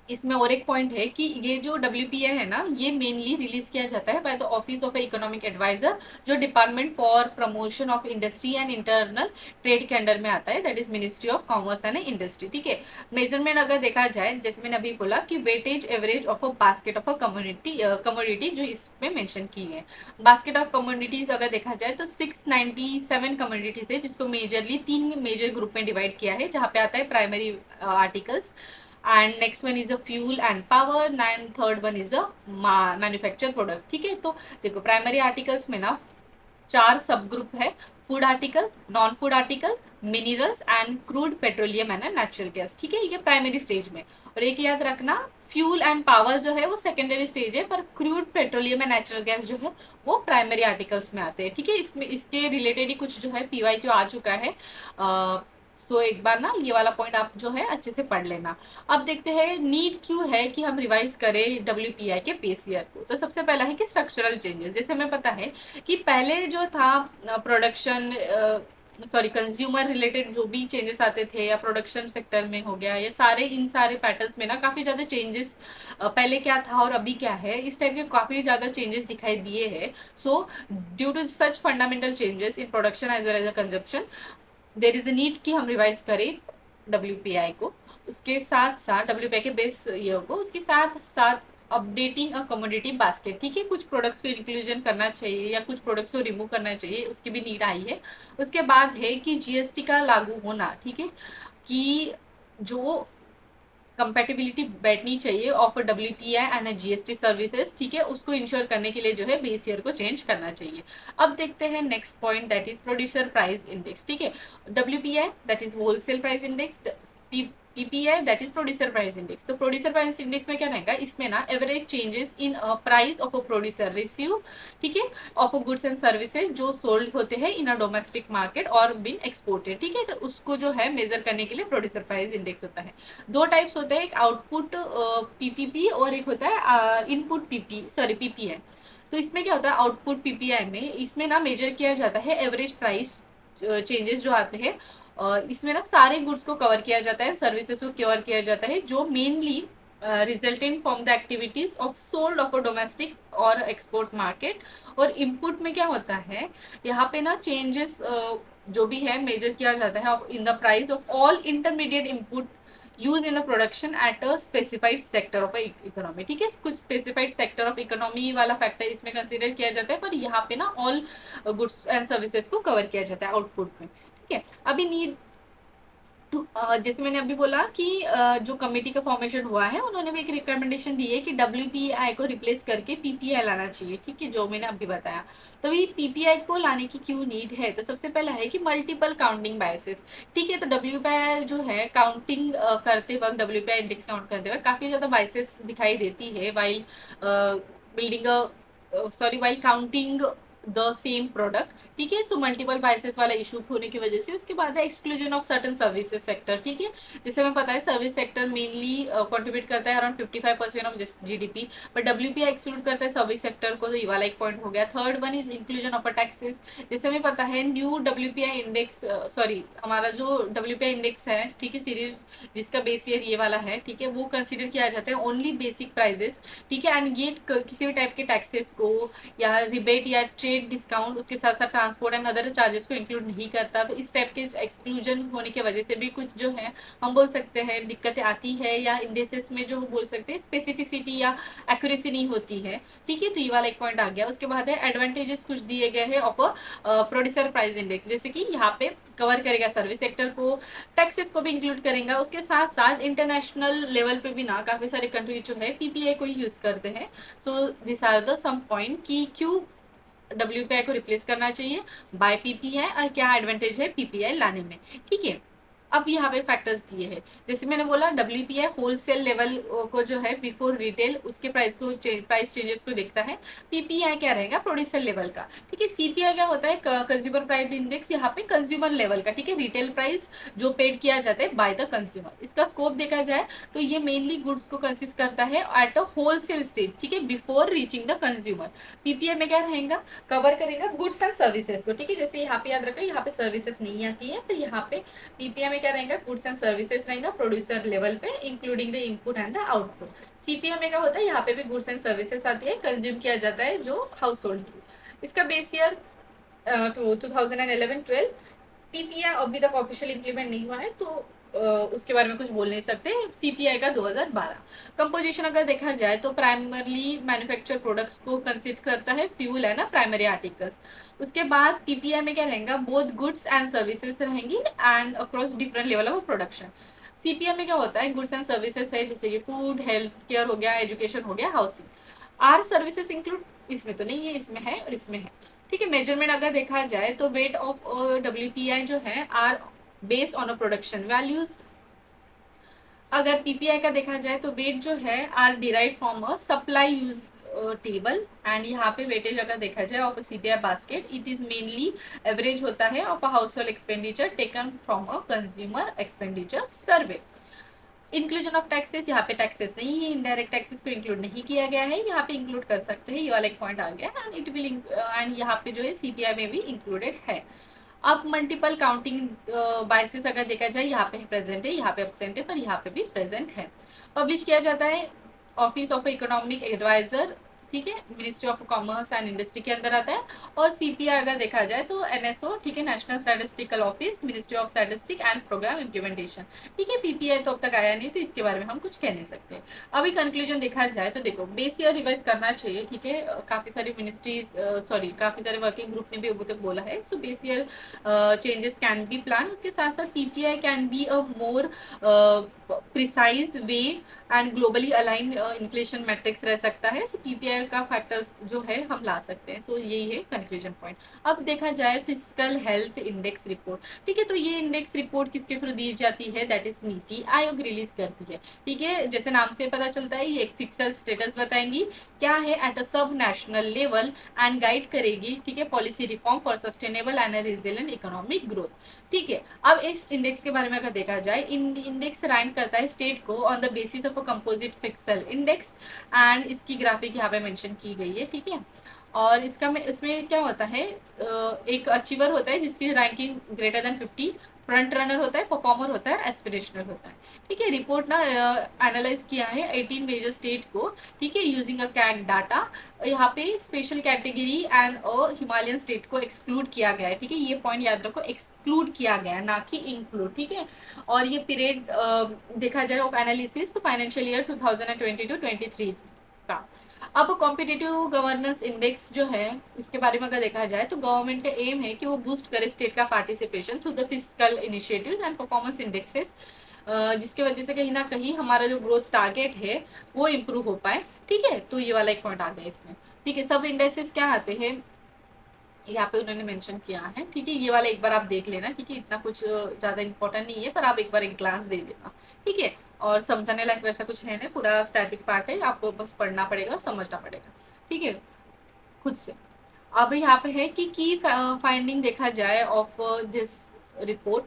इसमें और एक पॉइंट है कि ये जो डब्ल्यूपीआई है ना, ये मेनली रिलीज किया जाता है by the office of economic advisor, जो department for promotion of industry and internal trade के अंडर में आता है, that is ministry of commerce and industry, ठीक है। मेजरमेंट अगर देखा जाए, जैसे मैंने अभी बोला कि weightage average of a basket of a community जो इसमें मेंशन की है। बास्केट ऑफ कम्युनिटीज अगर देखा जाए तो 697 कम्युनिटीज है, जिसको मेजरली 3 मेजर ग्रुप में डिवाइड किया है, जहाँ पे आता है primary articles, and next one is a fuel and power, and third one is a manufacture product, ठीक है। तो देखो प्राइमरी आर्टिकल्स में ना 4 सब ग्रुप है, food article, non food article, minerals and crude petroleum and natural gas, ठीक है, ये प्राइमरी स्टेज में। और एक याद रखना, फ्यूल एंड पावर जो है वो सेकेंडरी स्टेज है, पर crude petroleum and natural gas जो है वो प्राइमरी आर्टिकल्स में आते हैं, ठीक है। इसमें इसके रिलेटेड ही कुछ जो है पीवाई क्यू आ चुका है, सो एक बार ना ये वाला पॉइंट आप जो है अच्छे से पढ़ लेना। अब देखते हैं नीड क्यों है कि हम रिवाइज करें डब्ल्यूपीआई के बेस ईयर को। तो सबसे पहला है कि स्ट्रक्चरल चेंजेस, जैसे हमें पता है कि पहले जो था प्रोडक्शन सॉरी कंज्यूमर रिलेटेड जो भी चेंजेस आते थे, या प्रोडक्शन सेक्टर में हो गया, या सारे इन सारे पैटर्न्स में ना काफ़ी ज़्यादा चेंजेस, पहले क्या था और अभी क्या है, इस टाइप के काफ़ी ज़्यादा चेंजेस दिखाई दिए हैं। So due to such fundamental changes in production as well as a consumption, there is a need कि हम रिवाइज करें डब्ल्यूपीआई को। उसके साथ साथ डब्ल्यूपीआई के बेस ईयर को, उसके साथ साथ अपडेटिंग अ कमोडिटी बास्केट, ठीक है, कुछ प्रोडक्ट्स को इंक्लूजन करना चाहिए या कुछ प्रोडक्ट्स को रिमूव करना चाहिए, उसकी भी नीड आई है। उसके बाद है कि जीएसटी का लागू होना, ठीक है, कि जो कंपेटेबिलिटी बैठनी चाहिए of WPI and GST services, ठीक है, उसको इंश्योर करने के लिए जो है बेस ईयर को चेंज करना चाहिए। अब देखते हैं next point, that is producer price index, ठीक है। WPI that is wholesale price index, PPI that is producer price index. तो प्रोड्यूसर प्राइस इंडेक्स में क्या रहेगा, इसमें ना average changes in price of a producer receive, ठीक है, ऑफ गुड्स एंड सर्विसेज जो सोल्ड होते हैं इन अ डोमेस्टिक मार्केट और बीन एक्सपोर्टेड, ठीक है। तो उसको जो है मेजर करने के लिए प्रोड्यूसर प्राइस इंडेक्स होता है। 2 टाइप्स होते हैं, एक आउटपुट पीपीपी और एक होता है इनपुट पीपीआई। तो इसमें क्या होता है आउटपुट पीपीआई में, इसमें ना मेजर किया जाता है एवरेज प्राइस चेंजेस जो आते हैं, इसमें ना सारे गुड्स को कवर किया जाता है, सर्विसेज को कवर किया जाता है, जो mainly resultant from the activities of sold of a domestic और एक्सपोर्ट मार्केट। और इनपुट में क्या होता है, यहाँ पे ना चेंजेस जो भी है मेजर किया जाता है in the price of all intermediate input use in a production at a specified sector of economy, ठीक है। कुछ स्पेसिफाइड सेक्टर ऑफ इकोनॉमी वाला फैक्टर इसमें कंसिडर किया जाता है, पर यहाँ पे ना ऑल गुड्स एंड सर्विसेज को कवर किया जाता है आउटपुट में, ठीक है। अभी नीड जैसे मैंने अभी बोला कि जो कमेटी का फॉर्मेशन हुआ है, उन्होंने भी एक रिकमेंडेशन दी है कि डब्ल्यूपीआई को रिप्लेस करके पीपीआई लाना चाहिए, ठीक है, जो मैंने अभी बताया। तो ये पीपीआई को लाने की क्यों नीड है, तो सबसे पहला है कि मल्टीपल काउंटिंग बायसेस, ठीक है। तो डब्ल्यूपीआई जो है काउंटिंग करते वक्त, डब्ल्यूपीआई इंडेक्स काउंट करते वक्त काफ़ी ज़्यादा बायसेस दिखाई देती है while building sorry while counting the same product, ठीक है। सो मल्टीपल बायसेस वाला इशू होने की वजह से उसके बाद है exclusion of certain services sector, ठीक है। जैसे हमें पता है सर्विस सेक्टर मेनली कंट्रीब्यूट करता है around 55% of GDP, but WPI exclude करता है सर्विस सेक्टर को, तो ये वाला एक पॉइंट हो गया। Third one is inclusion of taxes. जैसे हमें पता है न्यू डब्ल्यूपीआई इंडेक्स सॉरी हमारा जो डब्ल्यूपीआई इंडेक्स है, ठीक है, सीरीज जिसका बेस ईयर ये वाला है, ठीक है, वो कंसिडर किया जाता है ओनली बेसिक प्राइजेस, ठीक है, एंड ये किसी भी टाइप के टैक्सेस को या रिबेट या ट्रेड डिस्काउंट, उसके साथ साथ ट्रांसपोर्ट एंड अदर चार्जेस को इंक्लूड नहीं करता। तो इस टाइप के एक्सक्लूजन होने की वजह से भी कुछ जो है हम बोल सकते हैं दिक्कतें आती है, या इंडेसेस में जो बोल सकते हैं स्पेसिफिसिटी या एक्यूरेसी नहीं होती है, ठीक है। तो ये वाला एक पॉइंट आ गया। उसके बाद है एडवांटेजेस कुछ दिए गए हैं ऑफ प्रोड्यूसर प्राइस इंडेक्स, जैसे कि यहाँ पे कवर करेगा सर्विस सेक्टर को, टैक्सेस को भी इंक्लूड करेगा, उसके साथ साथ इंटरनेशनल लेवल पे भी ना काफ़ी सारे कंट्री जो है पीपीआई को ही यूज़ करते हैं। So this are the some point कि क्यों डब्ल्यूपीआई को रिप्लेस करना चाहिए बाय पीपीआई और क्या एडवांटेज है पीपीआई लाने में, ठीक है। अब यहाँ पे फैक्टर्स दिए हैं, जैसे मैंने बोला WPI होलसेल लेवल को जो है बिफोर रिटेल उसके प्राइस चेंजेस को देखता है। PPI क्या रहेगा, प्रोड्यूसर लेवल का। ठीक है, CPI क्या होता है, कंज्यूमर प्राइस इंडेक्स, यहाँ पे कंज्यूमर लेवल का। ठीक है, रिटेल प्राइस जो पेड किया जाता है बाय द कंज्यूमर। इसका स्कोप देखा जाए तो ये मेनली गुड्स को कंसिस्ट करता है एट अ होलसेल स्टेज, ठीक है, before reaching the consumer. PPI में क्या रहेगा, कवर करेगा गुड्स एंड सर्विसेज को। ठीक है, जैसे यहाँ पे याद रखो, यहाँ पे सर्विसेज नहीं आती है, तो यहाँ पे PPI में क्या रहेगा, गुड्स एंड सर्विसेज रहेगा प्रोड्यूसर लेवल पे, including the input and the output. CPI में क्या होता है, यहाँ पे भी गुड्स एंड सर्विसेज आती है, कंज्यूम किया जाता है जो हाउस होल्ड की। इसका बेस ईयर 2011-12। PPI अभी तक ऑफिशियल इंप्लीमेंट नहीं हुआ है, तो उसके बारे में कुछ बोल नहीं सकते। CPI का 2012। कंपोजिशन अगर देखा जाए तो प्राइमरली मैन्युफैक्चर प्रोडक्ट्स को कंसिस्ट करता है, फ्यूल है ना, प्राइमरी आर्टिकल्स। उसके बाद PPI में क्या रहेगा, बोथ गुड्स एंड सर्विसेज रहेंगी and across different level of production. CPI में क्या होता है, गुड्स एंड सर्विसेज है, जैसे कि फूड, हेल्थ केयर हो गया, एजुकेशन हो गया, हाउसिंग। आर सर्विसेज इंक्लूड इसमें तो नहीं है, इसमें है और इसमें है। ठीक है, मेजरमेंट अगर देखा जाए तो वेट ऑफ WPI जो है are based on a production values. अगर PPI का देखा जाए तो वेट जो है are derive from a supply use table. And यहाँ पे वेटेज अगर देखा जाए of CPI basket, it is mainly average होता है of a household expenditure taken from a consumer expenditure survey. Inclusion of taxes, यहाँ पे टैक्सेस नहीं है, इनडायरेक्ट टैक्सेस को इंक्लूड नहीं किया गया है, यहाँ पे इंक्लूड कर सकते हैं, ये वाला एक पॉइंट आ गया। एंड इट विल एंड यहाँ पे जो है CPI में भी इंक्लूडेड है। अब मल्टीपल काउंटिंग बाइसेस अगर देखा जाए, यहाँ पे प्रेजेंट है, यहाँ पे एब्सेंट है, पर यहाँ पे भी प्रेजेंट है। पब्लिश किया जाता है ऑफिस ऑफ इकोनॉमिक एडवाइजर, ठीक है, ministry of commerce and industry के अंदर आता है। और CPI अगर देखा जाए तो NSO, ठीक है, national statistical office, ministry of statistic and programme implementation. ठीक है, PPI तो अब तक आया नहीं, तो इसके बारे में हम कुछ कह नहीं सकते। अभी कंक्लूजन देखा जाए तो देखो, बेस ईयर रिवाइज करना चाहिए। ठीक है, काफी सारी मिनिस्ट्रीज काफी सारे वर्किंग ग्रुप ने भी अभी तक बोला है, so base year changes can be plan. उसके साथ साथ PPI can be a more precise way and globally align inflation matrix रह सकता है। सो PPI का फैक्टर जो है हम ला सकते हैं। सो यही है कंक्लूजन पॉइंट। अब देखा जाए फिजिकल हेल्थ इंडेक्स रिपोर्ट। ठीक है, तो ये इंडेक्स रिपोर्ट किसके थ्रू दी जाती है, that is NITI Aayog release करती है। ठीक है, जैसे नाम से पता चलता है, ये एक फिक्सल स्टेटस बताएंगी क्या है एट अ सब नेशनल लेवल एंड गाइड करेगी, ठीक है, policy reform for sustainable and resilient economic growth. ठीक है, अब इस इंडेक्स के बारे में अगर देखा जाए, इंडेक्स रैंक करता है स्टेट को on the basis of a composite pixel index. And इसकी ग्राफिक यहाँ पे मेंशन की गई है। ठीक है, और इसमें क्या होता है, एक अचीवर होता है जिसकी ranking greater than 50, front runner होता है, परफॉर्मर होता है, एस्पिरेशनल होता है। ठीक है, रिपोर्ट ना एनालाइज किया है 18 मेजर स्टेट को, ठीक है, यूजिंग अ कैग डाटा। यहाँ पे special category and Himalayan state को एक्सक्लूड किया गया है। ठीक है, ये पॉइंट याद रखो, एक्सक्लूड किया गया है, ना कि इंक्लूड। ठीक है, और ये पीरियड देखा जाए ऑफ एनालिसिस तो फाइनेंशियल ईयर 2022-23 का। अब कॉम्पिटिटिव गवर्नेंस इंडेक्स जो है, इसके बारे में अगर देखा जाए तो गवर्नमेंट का एम है कि वो बूस्ट करे स्टेट का participation through the fiscal initiatives and performance indexes, जिसके वजह से कहीं ना कहीं हमारा जो ग्रोथ टारगेट है वो इम्प्रूव हो पाए। ठीक है, तो ये वाला एक पॉइंट आ गया इसमें। ठीक है, सब इंडेक्सेस क्या आते हैं यहाँ पे उन्होंने मेंशन किया है। ठीक है, ये वाला एक बार आप देख लेना। ठीक है, इतना कुछ ज़्यादा इंपॉर्टेंट नहीं है, पर आप एक बार एक ग्लांस दे देना। ठीक है, और समझाने लायक वैसा कुछ है नहीं, पूरा स्टैटिक पार्ट है, आपको बस पढ़ना पड़ेगा और समझना पड़ेगा। ठीक है, खुद से। अब यहाँ पे है कि की फाइंडिंग देखा जाए ऑफ दिस रिपोर्ट,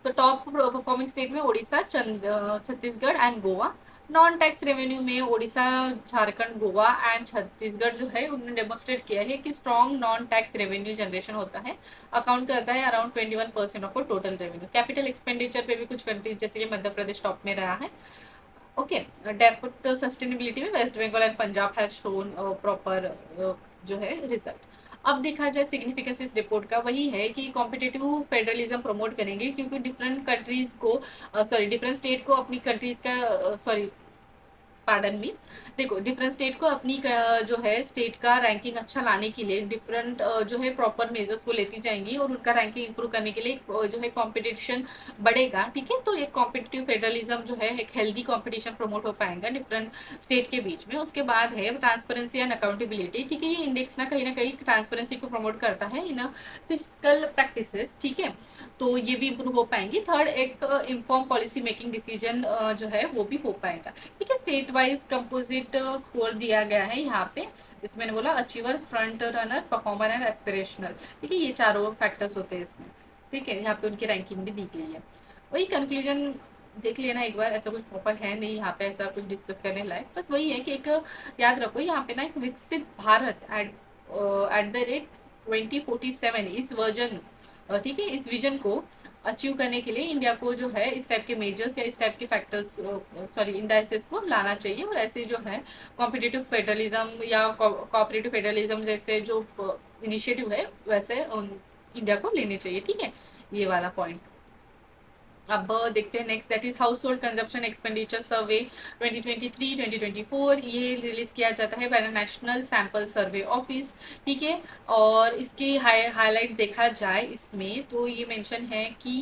तो टॉप परफॉर्मिंग स्टेट में Orissa, Chhattisgarh and Goa. Non tax revenue में उड़ीसा, झारखंड, गोवा एंड छत्तीसगढ़ जो है उन्होंने डेमोस्ट्रेट किया है कि strong non tax revenue generation होता है, अकाउंट करता है around 21% of total revenue. Capital expenditure पे भी कुछ कंट्रीज जैसे कि मध्य प्रदेश टॉप में रहा है। ओके, डेप्थ सस्टेनेबिलिटी में West Bengal and Punjab has shown proper जो है रिजल्ट। अब देखा जाए सिग्निफिकेंस इस रिपोर्ट का वही है कि कॉम्पिटिटिव फेडरलिज्म प्रमोट करेंगे, क्योंकि डिफरेंट कंट्रीज को डिफरेंट स्टेट को अपनी कंट्रीज का पार्डन मी। देखो डिफरेंट स्टेट को अपनी जो है स्टेट का रैंकिंग अच्छा लाने के लिए डिफरेंट जो है प्रॉपर मेजर्स वो लेती जाएंगी और उनका रैंकिंग इंप्रूव करने के लिए जो है कंपटीशन बढ़ेगा। ठीक है, तो एक कॉम्पिटिटिव फेडरलिज्म जो है एक हेल्दी कंपटीशन प्रमोट हो पाएगा डिफरेंट स्टेट के बीच में। उसके बाद है ट्रांसपेरेंसी एंड अकाउंटेबिलिटी। ठीक है, ये इंडेक्स ना कहीं ट्रांसपेरेंसी को प्रमोट करता है इन फिजिकल प्रैक्टिसेस। ठीक है, तो ये भी इम्प्रूव हो पाएंगी। थर्ड, एक इन्फॉर्म पॉलिसी मेकिंग डिसीजन जो है वो भी हो पाएगा। ठीक है, स्टेट वाइज कंपोजिट स्कोर दिया गया है यहाँ पे, इसमें मैंने बोला achiever, front runner, performer and aspirational. ठीक है, ये चारों फैक्टर्स होते हैं इसमें। ठीक है, यहाँ पे उनकी रैंकिंग भी दी गई है। वही कंक्लूजन देख लेना एक बार, ऐसा कुछ प्रॉपर है नहीं यहाँ पे ऐसा कुछ डिस्कस करने लायक। बस वही है कि एक याद रखो यहाँ पे ना एक विकसित भारत एट द रेट 2047 इस वर्जन, ठीक है, इस विजन को अचीव करने के लिए इंडिया को जो है इस टाइप के मेजर्स या इस टाइप के फैक्टर्स सॉरी इंडाइसेस को लाना चाहिए। और ऐसे जो है कॉम्पिटिटिव फेडरलिज्म या कोऑपरेटिव फेडरलिज्म जैसे जो इनिशिएटिव है वैसे इंडिया को लेने चाहिए। ठीक है, ये वाला पॉइंट। अब देखते हैं next, that is household consumption expenditure survey 2023-2024। ये रिलीज किया जाता है by national sample survey office. ठीक है, और इसकी हाईलाइट देखा जाए इसमें तो ये मेंशन है कि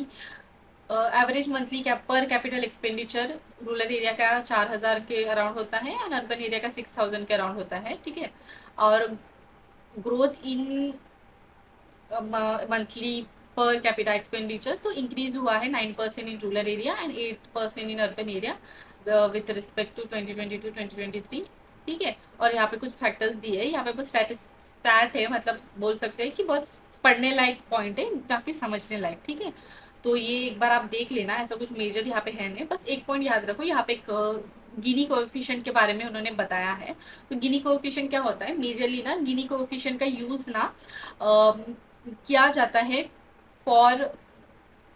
एवरेज मंथली पर कैपिटल एक्सपेंडिचर रूरल एरिया का 4,000 के अराउंड होता है एंड अर्बन एरिया का 6,000 के अराउंड होता है। ठीक है, और growth in monthly per capita expenditure तो इंक्रीज हुआ है 9% in rural area and 8% in urban area with respect to 2022-2023। ठीक है, और यहाँ पे कुछ फैक्टर्स दिए हैं, यहाँ पे बस स्टैट है, मतलब बोल सकते हैं कि बहुत पढ़ने लायक पॉइंट है, काफी समझने लायक। ठीक है, तो ये एक बार आप देख लेना, ऐसा कुछ मेजर यहाँ पे है नहीं। बस एक पॉइंट याद रखो, यहाँ पे एक गिनी कोएफिशिएंट के बारे में उन्होंने बताया है। तो गिनी कोएफिशिएंट क्या होता है, मेजरली ना गिनी कोएफिशिएंट का यूज ना किया जाता है फॉर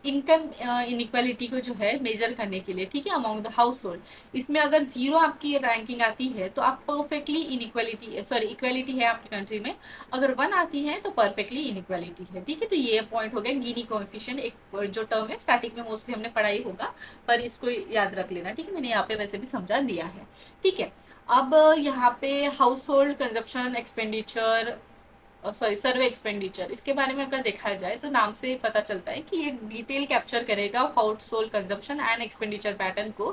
इनकम इनइक्वालिटी को जो है मेजर करने के लिए। ठीक है, अमॉन्ग द हाउस होल्ड। इसमें अगर जीरो आपकी रैंकिंग आती है तो आप परफेक्टली इनइक्वालिटी सॉरी इक्वालिटी है आपकी कंट्री में, अगर 1 आती है तो परफेक्टली इनइक्वालिटी है। ठीक है, तो ये पॉइंट हो गया गिनी कोएफिशिएंट, एक जो टर्म है स्टार्टिंग में मोस्टली हमने पढ़ाई होगा, पर इसको याद रख लेना। ठीक है, मैंने यहाँ पे वैसे भी समझा दिया है। ठीक है, अब यहाँ पे household consumption expenditure sorry survey expenditure, इसके बारे में अगर देखा जाए तो नाम से पता चलता है कि ये डिटेल कैप्चर करेगा house hold consumption and expenditure pattern को,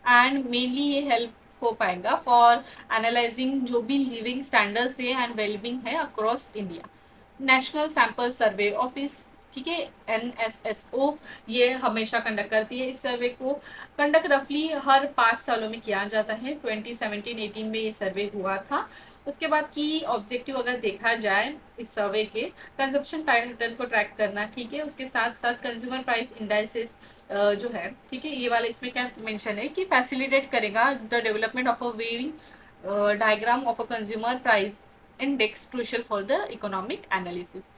एंड मेनली ये हेल्प हो पाएगा फॉर एनालाइजिंग जो भी लिविंग स्टैंडर्ड्स है एंड वेलबींग है across India. National sample survey office, ठीक है, NSSO, ये हमेशा कंडक्ट करती है इस सर्वे को। कंडक्ट रफली हर 5 सालों में किया जाता है। 2017-18 में ये सर्वे हुआ था। उसके बाद की ऑब्जेक्टिव अगर देखा जाए इस सर्वे के, कंजप्शन पैटर्न को ट्रैक करना। ठीक है, उसके साथ साथ कंज्यूमर प्राइस इंडाइसेस जो है, ठीक है, ये वाला इसमें क्या मेंशन है कि फैसिलिटेट करेगा the development of a waving diagram of a consumer price index crucial for the economic analysis.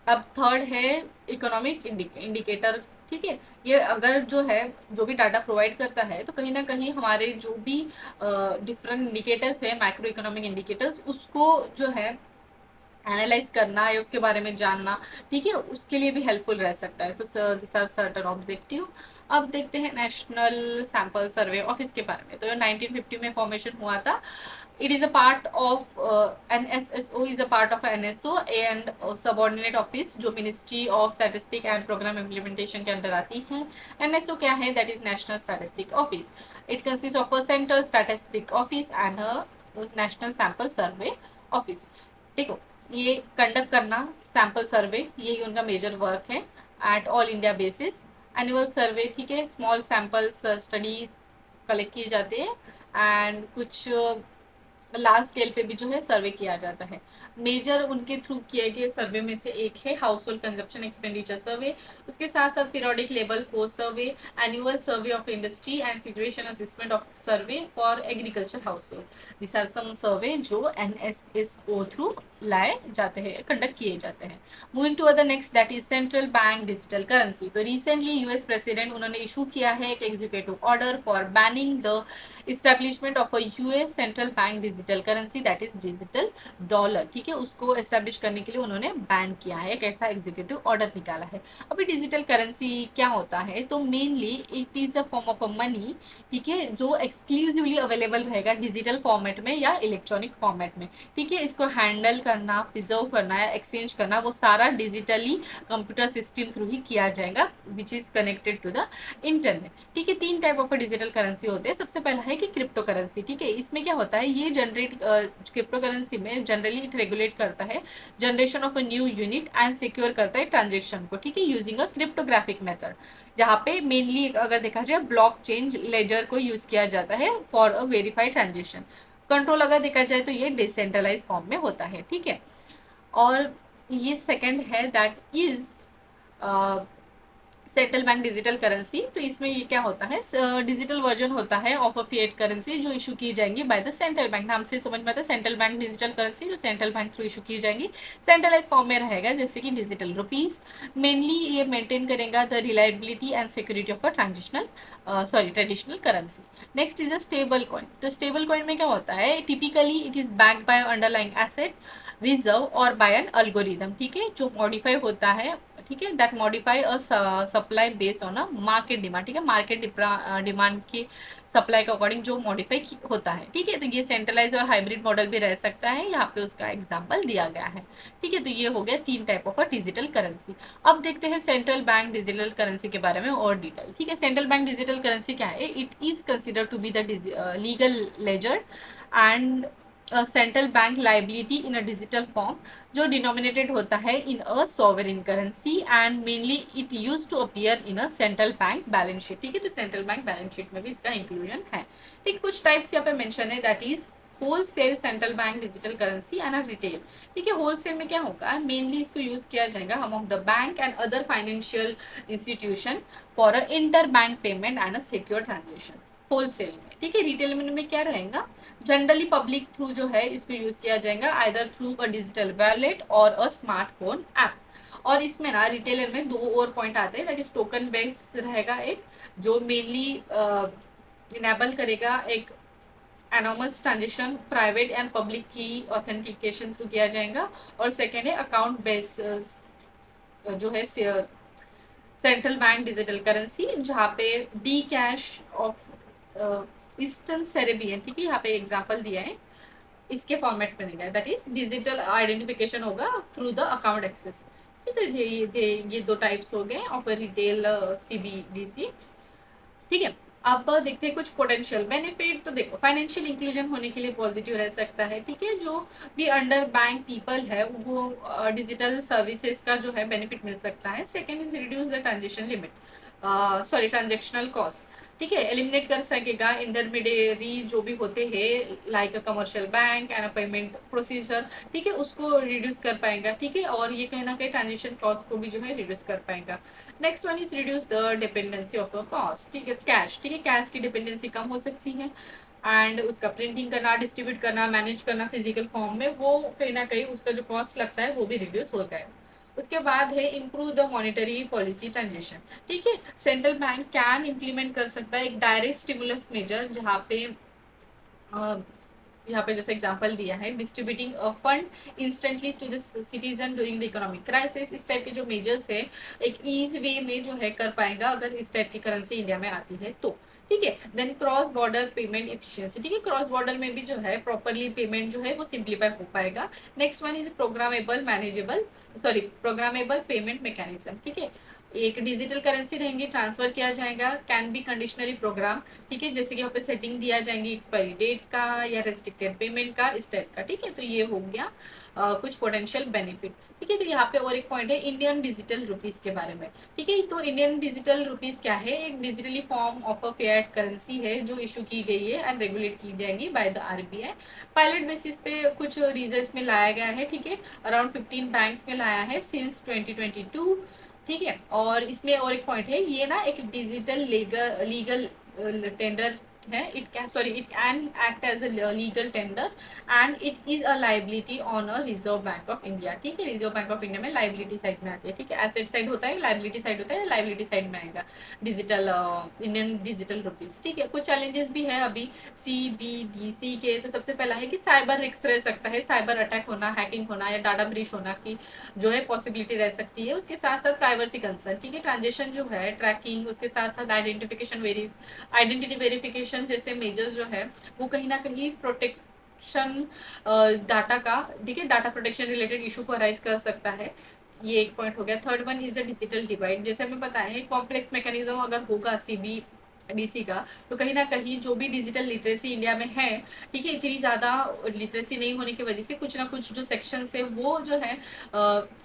अब थर्ड है इकोनॉमिक इंडिकेटर। ठीक है, ये अगर जो है जो भी डाटा प्रोवाइड करता है तो कहीं ना कहीं हमारे जो भी डिफरेंट इंडिकेटर्स है मैक्रो इकोनॉमिक इंडिकेटर्स, उसको जो है एनालाइज करना या उसके बारे में जानना, ठीक है, उसके लिए भी हेल्पफुल रह सकता है। So this are certain objective. अब देखते हैं नेशनल सैंपल सर्वे ऑफिस के बारे में। तो 1950 में फॉर्मेशन हुआ था। It is a part of NSSO is a part of NSO and subordinate office जो Ministry of Statistic and Program Implementation के अंदर आती है। NSO क्या है? That is National Statistic Office. It consists of a Central Statistic Office and a National Sample Survey Office. देखो, ये conduct करना सैंपल सर्वे, यही उनका मेजर वर्क है at all India basis. Annual सर्वे, ठीक है, स्मॉल सैंपल्स स्टडीज कलेक्ट किए जाते हैं एंड कुछ लार्ज स्केल पे भी जो है सर्वे किया जाता है। मेजर उनके थ्रू किए गए सर्वे में से एक है household consumption expenditure survey. उसके साथ साथ periodic level force survey, annual survey of industry and situation assessment of survey for agriculture household. This are some survey जो NSSO थ्रू लाए जाते हैं, कंडक्ट किए जाते हैं। Moving to other next, that is central bank digital currency. तो recently US president उन्होंने issue किया है एक executive order for banning the establishment of a US central bank digital currency that is digital dollar, ठीक है, उसको establish करने के लिए उन्होंने बैन किया है, एक ऐसा एग्जीक्यूटिव ऑर्डर निकाला है। अभी डिजिटल करेंसी क्या होता है, तो mainly it is a form of a money, ठीक है, जो एक्सक्लूसिवली अवेलेबल रहेगा डिजिटल फॉर्मेट में या इलेक्ट्रॉनिक फॉर्मेट में, ठीक है। इसको हैंडल करना, प्रिजर्व करना या एक्सचेंज करना, वो सारा डिजिटली कंप्यूटर सिस्टम थ्रू ही किया जाएगा which is connected to the internet, ठीक है। तीन टाइप ऑफ डिजिटल करेंसी होते हैं। सबसे पहला है कि क्रिप्टो करेंसी, ठीक है। इसमें क्या होता है, ये जनरेट क्रिप्टो करेंसी में जनरली इट रेगुलेट करता है generation of a new unit and secure करता है ट्रांजेक्शन को, ठीक है, यूजिंग अ क्रिप्टोग्राफिक मेथड, जहाँ पे मेनली अगर देखा जाए ब्लॉक चेन लेजर को यूज किया जाता है for a verified transaction. Control अगर देखा जाए तो ये डिसेंट्रलाइज फॉर्म में होता है, ठीक है। और ये सेकंड है that is central bank digital currency. तो इसमें ये क्या होता है, डिजिटल वर्जन होता है ऑफ अ फिएट करेंसी जो इशू की जाएंगी बाय द सेंट्रल बैंक। नाम से समझ में आता है सेंट्रल बैंक डिजिटल करेंसी, जो सेंट्रल बैंक थ्रू इशू की जाएंगी, सेंट्रलाइज फॉर्म में रहेगा जैसे कि डिजिटल रुपीज। मेनली ये मेंटेन करेगा the reliability and security of a traditional currency. Next is a stable coin. तो स्टेबल कॉइन में क्या होता है, typically it is backed by underlying asset, reserve और बाय एन अल्गोरिदम, ठीक है, जो मॉडिफाई होता है, ठीक है, that modify a supply based on a market demand, ठीक है, मार्केट डिमांड की सप्लाई के अकॉर्डिंग जो मॉडिफाई होता है, ठीक है। तो ये सेंट्रलाइज और हाइब्रिड मॉडल भी रह सकता है, यहाँ पे उसका एग्जांपल दिया गया है, ठीक है। तो ये हो गया तीन टाइप ऑफ डिजिटल करेंसी। अब देखते हैं सेंट्रल बैंक डिजिटल करेंसी के बारे में और डिटेल, ठीक है। सेंट्रल बैंक डिजिटल करेंसी क्या है, it is considered to be the legal ledger and central bank liability in a digital form, जो डिनोमिनेटेड होता है in a sovereign currency and mainly it use to appear in a central bank balance sheet, ठीक है। तो central bank balance sheet में भी इसका inclusion है, ठीक। कुछ टाइप्स यहाँ पे मेंशन है that is wholesale central bank digital currency and a retail, ठीक है। होलसेल में क्या होगा, मेनली इसको यूज किया जाएगा among the bank and other financial institution for a inter bank payment and a secure transaction, wholesale में, ठीक है। रिटेल में क्या रहेगा, जनरली पब्लिक थ्रू जो है इसको यूज किया जाएगा either through a digital wallet और अ स्मार्टफोन ऐप। और इसमें ना रिटेलर में दो और पॉइंट आते हैं, दैट इज टोकन बेस रहेगा एक, जो मेनली इनेबल करेगा एक anonymous transaction private and public की ऑथेंटिकेशन थ्रू किया जाएगा। और सेकेंड है अकाउंट बेस जो है सेंट्रल बैंक डिजिटल करेंसी, जहाँ पे डी कैश ऑफ ईस्टर्न सेरेबियन, ठीक है, यहाँ पे एग्जांपल दिया है, इसके फॉर्मेट में मिला है, दैट इज डिजिटल आइडेंटिफिकेशन होगा थ्रू द अकाउंट एक्सेस। तो ये दो टाइप्स हो गए ऑफ रिटेल सीबीडीसी, ठीक है। अब देखते हैं कुछ पोटेंशियल बेनिफिट। तो देखो फाइनेंशियल इंक्लूजन होने के लिए पॉजिटिव रह सकता है, ठीक है, जो भी अंडर बैंक पीपल है वो डिजिटल सर्विसेज का जो है बेनिफिट मिल सकता है। Second is reduce the transaction limit, transactional cost, ठीक है, एलिमिनेट कर सकेगा इंटरमीडियरी जो भी होते हैं like a commercial bank and a payment procedure, ठीक है, उसको रिड्यूस कर पाएगा, ठीक है। और ये कहीं ना कहीं ट्रांजेक्शन कॉस्ट को भी जो है रिड्यूस कर पाएगा। Next one is reduce the dependency of a cost, ठीक है, कैश, ठीक है, कैश की डिपेंडेंसी कम हो सकती है एंड उसका प्रिंटिंग करना, डिस्ट्रीब्यूट करना, मैनेज करना फिजिकल फॉर्म में, वो कहीं ना कहीं उसका जो कॉस्ट लगता है वो भी रिड्यूस होता है। उसके बाद है improve the monetary policy transaction, ठीक है। सेंट्रल बैंक कैन इम्प्लीमेंट कर सकता है एक डायरेक्ट स्टिमुलस मेजर, जहाँ पे यहाँ पे जैसे एग्जांपल दिया है distributing a fund instantly to the citizen during the economic crisis. इस टाइप के जो मेजर्स है एक ईज वे में जो है कर पाएगा अगर इस टाइप की करेंसी इंडिया में आती है तो, ठीक है। Then cross border payment efficiency, ठीक है, क्रॉस बॉर्डर में भी जो है प्रॉपरली पेमेंट जो है वो सिंप्लीफाई हो पाएगा। Next one is programmable payment mechanism, ठीक है। एक डिजिटल करेंसी रहेंगे, ट्रांसफर किया जाएगा, कैन बी कंडीशनली प्रोग्राम, ठीक है, जैसे कि यहाँ पे सेटिंग दिया जाएंगी एक्सपायरी डेट का या रेस्ट्रिक्टेड पेमेंट का, इस टाइप का, ठीक है। तो ये हो गया कुछ पोटेंशियल बेनिफिट, ठीक है। तो यहाँ पे और एक पॉइंट है इंडियन डिजिटल रुपीज के बारे में, ठीक है। तो इंडियन डिजिटल रुपीज क्या है, एक digitally form of a fiat currency है जो इशू की गई है एंड रेगुलेट की जाएगी by the RBI. Pilot basis पे कुछ रीजन में लाया गया है, ठीक है, अराउंड 15 बैंक्स में लाया है सिंस 2022, ठीक है। और इसमें और एक पॉइंट है, ये ना एक डिजिटल लीगल टेंडर है, it can sorry it can act as a legal tender and it is a liability on a reserve bank of India. ठीक है, रिजर्व बैंक ऑफ इंडिया में लाइबिलिटी साइड में आती है। ठीक है, एसेट साइड होता है, लाइबिलिटी साइड होता है, लाइबिलिटी साइड में आएगा डिजिटल इंडियन डिजिटल रुपीज। ठीक है, कुछ चैलेंजेस भी है अभी CBDC के। तो सबसे पहला है कि साइबर रिस्क रह सकता है, साइबर अटैक होना, हैकिंग होना या डाटा ब्रीच होना की जो है पॉसिबिलिटी रह सकती है। उसके साथ साथ प्राइवेसी कंसर्न। ठीक है, ट्रांजेक्शन जो है ट्रैकिंग, उसके साथ साथ आइडेंटिटी वेरिफिकेशन जैसे मेजर्स जो है वो कहीं ना कहीं प्रोटेक्शन डाटा का, ठीक है, डाटा प्रोटेक्शन रिलेटेड इशू को अराइज कर सकता है। ये एक पॉइंट हो गया। Third one is a digital divide. जैसे हमें पता है कॉम्प्लेक्स मैकेनिज्म अगर होगा CBDC का, तो कहीं ना कहीं जो भी डिजिटल लिटरेसी इंडिया में है, ठीक है, इतनी ज़्यादा लिटरेसी नहीं होने की वजह से कुछ ना कुछ जो सेक्शन है वो जो है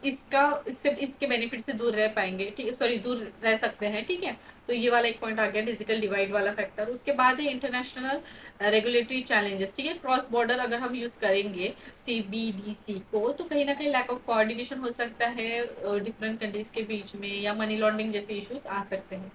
इसके बेनिफिट से दूर रह पाएंगे। ठीक है, सॉरी, दूर रह सकते हैं। ठीक है, तो ये वाला एक पॉइंट आ गया डिजिटल डिवाइड वाला फैक्टर। उसके बाद है इंटरनेशनल रेगुलेटरी चैलेंजेस। ठीक है, क्रॉस बॉर्डर अगर हम यूज़ करेंगे CBDC को, तो कहीं ना कहीं लैक ऑफ कोऑर्डिनेशन हो सकता है डिफरेंट कंट्रीज के बीच में, या मनी लॉन्ड्रिंग जैसे इश्यूज आ सकते हैं।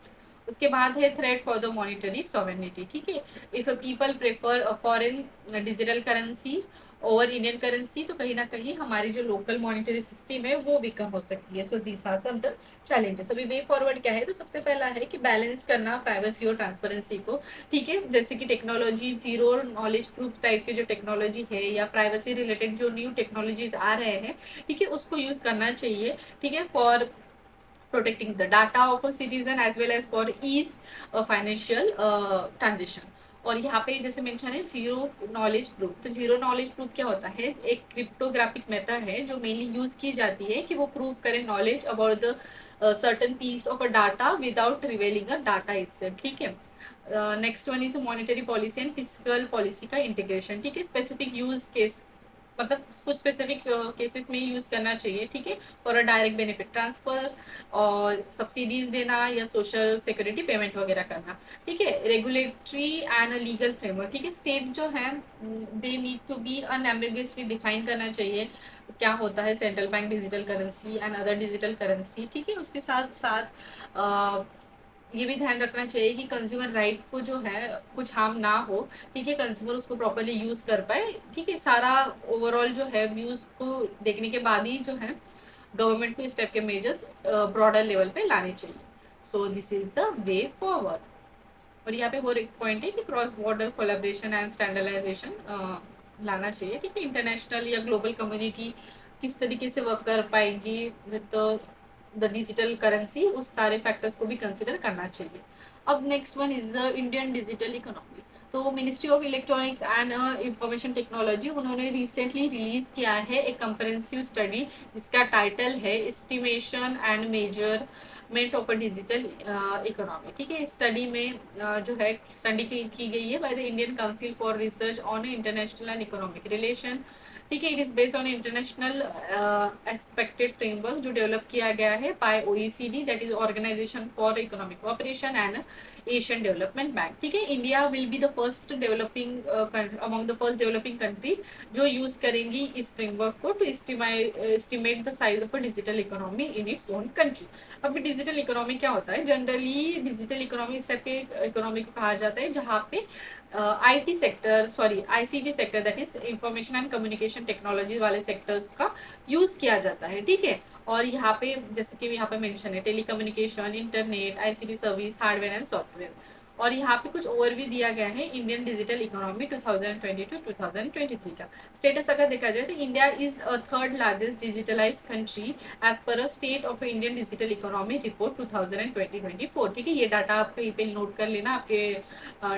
उसके बाद है threat for the monetary sovereignty. ठीक है, if people prefer foreign digital currency over Indian currency, तो कहीं ना कहीं हमारी जो लोकल मॉनिटरी सिस्टम है वो वीकर हो सकती है। So these are some the challenges. अभी वे फॉरवर्ड क्या है, तो सबसे पहला है कि बैलेंस करना प्राइवेसी और ट्रांसपेरेंसी को। ठीक है, जैसे कि technology zero knowledge proof type की जो टेक्नोलॉजी है या प्राइवेसी रिलेटेड जो न्यू टेक्नोलॉजीज आ रहे हैं, ठीक है, उसको यूज करना चाहिए। ठीक है, for protecting the data of a citizen as well as for ease financial transition। और यहाँ पे जैसे मेंशन है जीरो नॉलेज प्रूफ। तो जीरो नॉलेज प्रूफ क्या होता है, एक क्रिप्टोग्राफिक मेथड है जो मेनली यूज की जाती है कि वो प्रूव करे knowledge about the certain piece of a data without revealing a data itself. ठीक है, next one is monetary policy and physical policy का इंटीग्रेशन। ठीक है, स्पेसिफिक यूज केस, मतलब कुछ स्पेसिफिक केसेस में यूज करना चाहिए। ठीक है, for a direct benefit transfer और सब्सिडीज देना या सोशल सिक्योरिटी पेमेंट वगैरह करना। ठीक है, रेगुलेटरी एंड लीगल फ्रेमवर्क। ठीक है, स्टेट जो है they need to be unambiguously define करना चाहिए क्या होता है central bank digital currency and other digital currency. ठीक है, उसके साथ साथ ये भी ध्यान रखना चाहिए कि कंज्यूमर राइट को जो है कुछ हार्म ना हो। ठीक है, कंज्यूमर उसको प्रॉपरली यूज कर पाए। ठीक है, सारा ओवरऑल जो है व्यूज को देखने के बाद ही जो है गवर्नमेंट को इस टाइप के मेजर्स ब्रॉडर लेवल पे लाने चाहिए। So this is the way forward. और यहाँ पे और एक पॉइंट है कि cross border collaboration and standardisation लाना चाहिए। ठीक है, इंटरनेशनल या ग्लोबल कम्युनिटी किस तरीके से वर्क कर पाएगी विद द डिजिटल करेंसी, उस सारे फैक्टर्स को भी कंसिडर करना चाहिए। अब next one is the Indian digital economy. तो ministry of electronics and information technology उन्होंने रिसेंटली रिलीज किया है एक कंप्रेहेंसिव स्टडी जिसका टाइटल है estimation and measurement of a digital economy. ठीक है, स्टडी में जो है स्टडी की गई है by the Indian council for research on international and economic relation. ठीक है, it is based on international expected framework जो डेवलप किया गया है by OECD, that is organisation for economic cooperation and Asian development bank. ठीक है, India will be the first developing among the first developing country जो use करेंगी इस framework को to estimate the size of a digital economy in its own country. अब digital economy क्या होता है, जनरली डिजिटल इकोनॉमी इस टाइप के इकोनॉमी को कहा जाता है जहाँ पे IT sector, sorry ICT sector, that is information and communication technology वाले सेक्टर्स का यूज किया जाता है। ठीक है, और यहाँ पे जैसे कि यहाँ पे मेंशन है telecommunication, internet, ICT service, hardware and software. और यहाँ पे कुछ ओवरव्यू दिया गया है इंडियन डिजिटल इकोनॉमी 2022-2023 का। स्टेटस अगर देखा जाए तो India is third largest digitalise country as per state of Indian digital economy report 2020-24। ठीक है, ये डाटा आप कहीं पे नोट कर लेना, आपके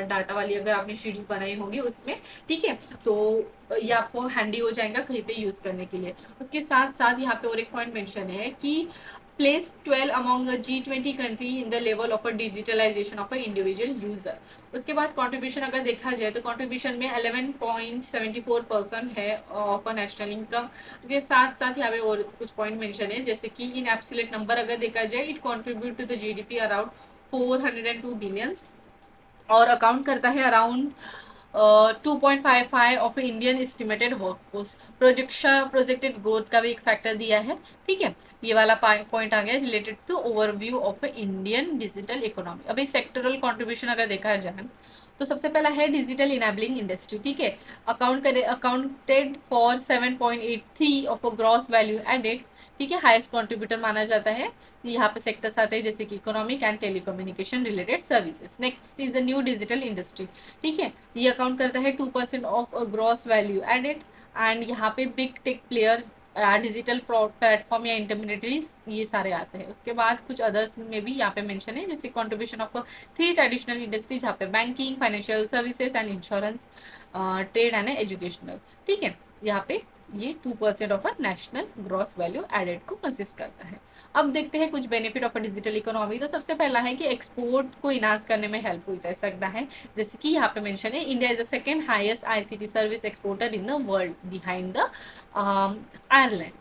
डाटा वाली अगर आपने शीट्स बनाई होंगी उसमें। ठीक है, तो ये आपको हैंडी हो जाएगा कहीं पे यूज करने के लिए। उसके साथ साथ यहाँ पे और एक पॉइंट मेंशन है कि place 12 among G20 country in the level of a digitalisation of a individual user. उसके बाद कंट्रीब्यूशन अगर देखा जाए तो कंट्रीब्यूशन में 11.74% है ऑफ अ नेशनल इनकम। इसके साथ साथ यहाँ पे और कुछ पॉइंट मेंशन है जैसे कि इन एब्सोल्यूट नंबर अगर देखा जाए it contribute to the GDP around 402 billions और अकाउंट करता है around 2.55 of Indian estimated workforce. Projected growth का भी एक फैक्टर दिया है। ठीक है, ये वाला पॉइंट आ गया related to overview of Indian digital economy. अभी सेक्टरल कंट्रीब्यूशन अगर देखा जाए तो सबसे पहला है डिजिटल इनेबलिंग इंडस्ट्री, ठीक है, accounted for 7.83 of a gross value added, ठीक है, हाईएस्ट कंट्रीब्यूटर माना जाता है। यहाँ पे सेक्टर्स आते हैं जैसे कि economic and telecommunication related services. Next is a new digital industry, ठीक है, ये अकाउंट करता है 2% of gross value added, and यहाँ पे big tech player, digital platform या इंटरमीडिएटरीज, ये सारे आते हैं। उसके बाद कुछ अदर्स में भी यहाँ पे मेंशन है, जैसे कंट्रीब्यूशन ऑफ 3 ट्रेडिशनल इंडस्ट्री, जहाँ पे banking, financial services and insurance, trade and educational, ठीक है, यहाँ पे ये 2% of a national gross value added को कंसिस्ट करता है। अब देखते हैं कुछ benefit of a digital economy. तो सबसे पहला है कि एक्सपोर्ट को इनहांस करने में हेल्पफुल रह सकता है, जैसे कि यहाँ पे मेंशन है, India is the second highest ICT service exporter in the world behind the Ireland.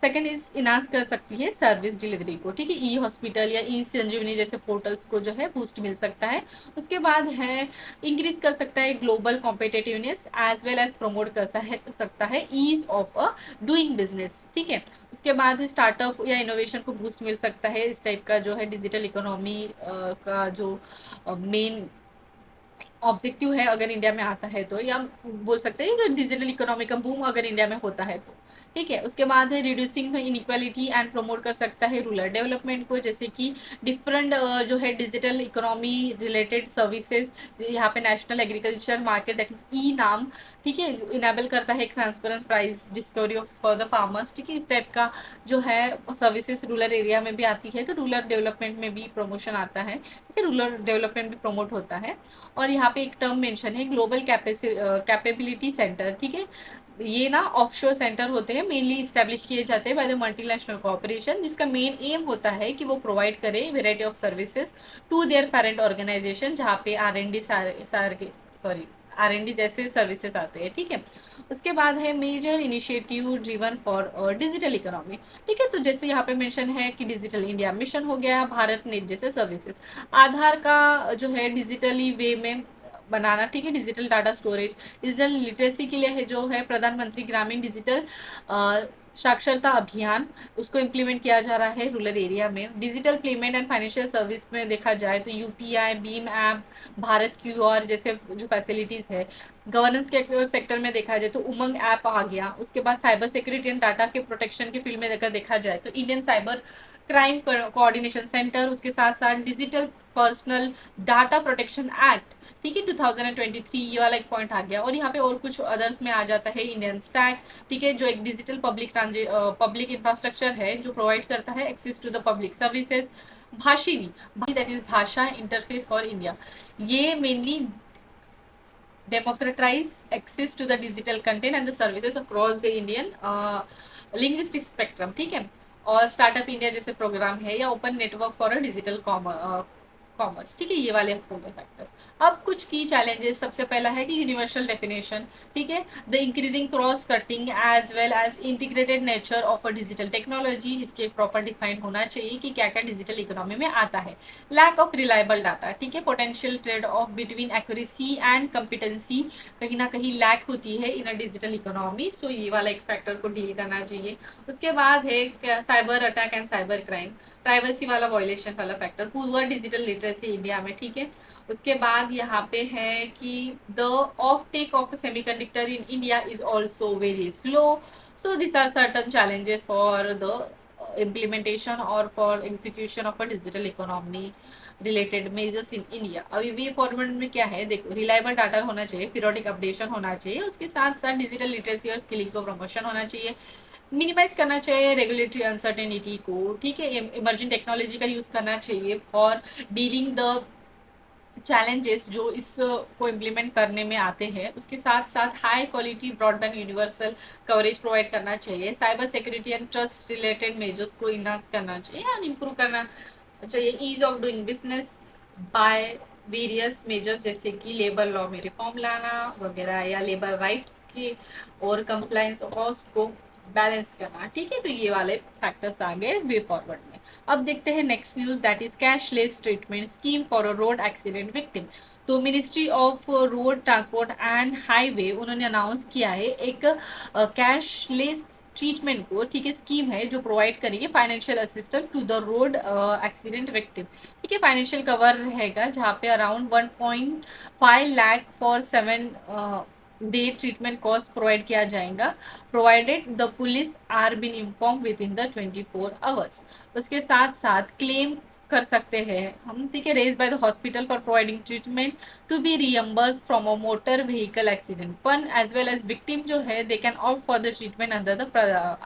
Second is enhance कर सकती है सर्विस डिलीवरी को, ठीक है, ई हॉस्पिटल या ई संजीवनी जैसे पोर्टल्स को जो है बूस्ट मिल सकता है। उसके बाद है इंक्रीज कर सकता है global competitiveness as well as promote कर सकता है ease of a doing business, ठीक है। उसके बाद स्टार्टअप या इनोवेशन को बूस्ट मिल सकता है। इस टाइप का जो है डिजिटल इकोनॉमी का जो मेन ऑब्जेक्टिव है अगर इंडिया में आता है तो, या बोल सकते हैं कि डिजिटल इकोनॉमी का बूम अगर इंडिया में होता है तो, ठीक है। उसके बाद है reducing the inequality and promote कर सकता है रूरल डेवलपमेंट को, जैसे कि डिफरेंट जो है डिजिटल इकोनॉमी रिलेटेड सर्विसेज, यहाँ पे national agriculture market that is e NAM, ठीक है, इनेबल करता है transparent price discovery of for the farmers, ठीक है, इस टाइप का जो है सर्विसेज रूरल एरिया में भी आती है, तो रूरल डेवलपमेंट में भी प्रमोशन आता है, ठीक है, रूरल डेवलपमेंट भी प्रमोट होता है। और यहाँ पे एक टर्म मेंशन है ग्लोबल कैपेबिलिटी सेंटर, ठीक है, ये ना ऑफशोर सेंटर होते हैं, मेनली स्टैब्लिश किए जाते हैं बाय द मल्टीनेशनल कॉर्पोरेशन, जिसका मेन एम होता है कि वो प्रोवाइड करे variety of services to their parent organisation, जहाँ पे आर एन डी जैसे सर्विसेज आते हैं, ठीक है। उसके बाद है major initiative driven for digital economy, ठीक है, तो जैसे यहाँ पे मेंशन है कि डिजिटल इंडिया मिशन हो गया, भारत नेट जैसे सर्विसेज, आधार का जो है डिजिटली वे में बनाना, ठीक है, digital data storage, digital literacy के लिए है जो है प्रधानमंत्री ग्रामीण डिजिटल साक्षरता अभियान, उसको इम्प्लीमेंट किया जा रहा है रूरल एरिया में। Digital payment and financial service में देखा जाए तो UPI, Bhim app, Bharat QR जैसे जो फैसिलिटीज़ है। गवर्नेंस के सेक्टर में देखा जाए तो उमंग ऐप आ गया। उसके बाद साइबर सिक्योरिटी एंड डाटा के प्रोटेक्शन के फील्ड में अगर देखा जाए तो Indian cyber crime coordination centre, उसके साथ साथ digital personal data protection act, ठीक है, 2023, ये वाला एक पॉइंट आ गया। और यहाँ पे और कुछ अदर्स में आ जाता है इंडियन स्टैक, ठीक है, जो एक डिजिटल पब्लिक इंफ्रास्ट्रक्चर है जो प्रोवाइड करता है access to the public services. Bhashini, that is Bhasha interface for India, ये mainly democratize access to the digital content and the services across the Indian linguistic spectrum, ठीक है। और स्टार्टअप इंडिया जैसे programme है, या open network for a digital commerce, ठीक है, ये वाले हो गए फैक्टर्स। अब कुछ की चैलेंजेस, सबसे पहला है कि यूनिवर्सल डेफिनेशन, ठीक है, the increasing cross cutting as well as integrated nature of a digital technology, इसके प्रॉपर डिफाइन होना चाहिए कि क्या क्या डिजिटल इकोनॉमी में आता है। लैक ऑफ रिलायबल डाटा, ठीक है, potential trade off between accuracy and competency कहीं ना कहीं लैक होती है इन अ डिजिटल इकोनॉमी, सो ये वाला एक फैक्टर को डील करना चाहिए। उसके बाद है cyber attack and cyber crime, privacy वाला वायलेशन वाला factor, poor digital literacy India में, ठीक है। उसके बाद यहाँ पे है कि the of tech of semiconductor in India is also very slow, so this are certain challenges for the implementation or for execution of a digital economy related measures in India। अभी वे फॉरवर्ड में क्या है, देखो, reliable data होना चाहिए, periodic updation होना चाहिए, उसके साथ साथ डिजिटल लिटरेसी और स्किलिंग को प्रमोशन होना चाहिए, मिनिमाइज करना चाहिए रेगुलेटरी अनसर्टेनिटी को, ठीक है, इमर्जिंग टेक्नोलॉजी का यूज़ करना चाहिए फॉर डीलिंग द चैलेंजेस जो इस को इम्प्लीमेंट करने में आते हैं। उसके साथ साथ high quality broadband universal coverage provide करना चाहिए, cyber security and trust related measures को इन्हांस करना चाहिए एंड इम्प्रूव करना चाहिए ease of doing business by various measures, जैसे कि लेबर लॉ में रिफॉर्म लाना वगैरह, या लेबर राइट्स के और कंप्लायंस कॉस्ट को बैलेंस करना, ठीक है, तो ये वाले फैक्टर्स आ गए वे फॉरवर्ड में। अब देखते हैं next news, that is cashless treatment scheme for a road accident victim. तो ministry of road transport and highway उन्होंने अनाउंस किया है एक कैशलेस ट्रीटमेंट को, ठीक है, स्कीम है जो प्रोवाइड करेगी financial assistance to the road accident victim, ठीक है। फाइनेंशियल कवर रहेगा जहाँ पे around 1.5 lakh for 7 day treatment cost provide किया जाएगा, provided the police are been inform within the 24 hours. उसके साथ साथ क्लेम कर सकते हैं हम, ठीक है, raise by the hospital for providing treatment to be reimburse from a motor vehicle accident fund as well as victim जो है they can opt for the treatment under the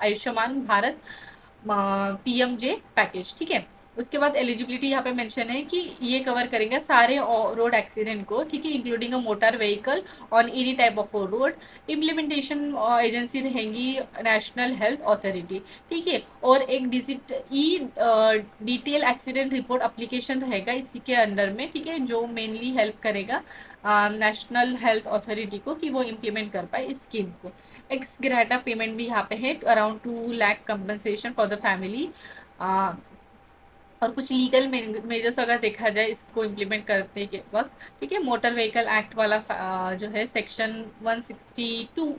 Ayushman Bharat PMJ package, ठीक है। उसके बाद एलिजिबिलिटी यहाँ पे mention है कि ये कवर करेंगे सारे रोड एक्सीडेंट को, ठीक है, including a motor vehicle on any type of road. Implementation agency रहेंगी नेशनल हेल्थ अथॉरिटी, ठीक है। और एक डिटेल एक्सीडेंट रिपोर्ट एप्लीकेशन रहेगा इसी के अंडर में, ठीक है, जो मेनली हेल्प करेगा नेशनल हेल्थ अथॉरिटी को कि वो इम्प्लीमेंट कर पाए इस स्कीम को। एक्स ग्रेटा पेमेंट भी यहाँ पे है, around 2 lakh compensation for the family. और कुछ लीगल मेजर्स अगर देखा जाए इसको इम्प्लीमेंट करने के वक्त, ठीक है, मोटर व्हीकल एक्ट वाला जो है सेक्शन 162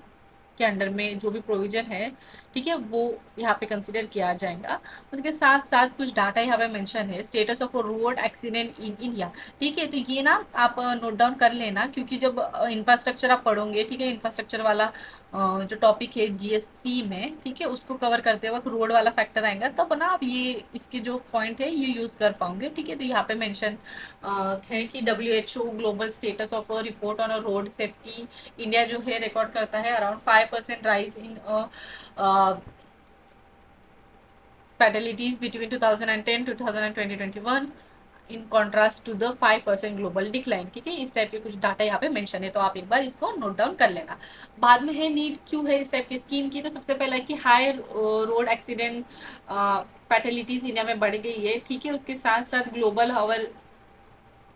के अंडर में जो भी प्रोविजन है, ठीक है, वो यहाँ पे कंसिडर किया जाएगा। उसके साथ साथ कुछ डाटा यहाँ पे मेंशन है, status of road accident in India, ठीक है। तो ये ना आप नोट डाउन कर लेना, क्योंकि जब इंफ्रास्ट्रक्चर आप पढ़ोगे, ठीक है, इंफ्रास्ट्रक्चर वाला जो टॉपिक है GS3 में, ठीक है, उसको कवर करते वक्त रोड वाला फैक्टर आएगा, तब ना आप ये इसके जो पॉइंट है ये यूज़ कर पाओगे, ठीक है। तो यहाँ पे मेंशन है कि WHO global status of report on road safety, India जो है रिकॉर्ड करता है around 5% rise in fatalities between 2010 to 2020-21 in contrast to the 5% global decline, ठीक है। इस टाइप के कुछ डाटा यहाँ पे मेंशन है, तो आप एक बार इसको नोट डाउन कर लेना। बाद में है नीड क्यों है इस टाइप की स्कीम की, तो सबसे पहला है कि हाई रोड एक्सीडेंट फैटेलिटीज इंडिया में बढ़ गई है, ठीक है। उसके साथ साथ ग्लोबल आवर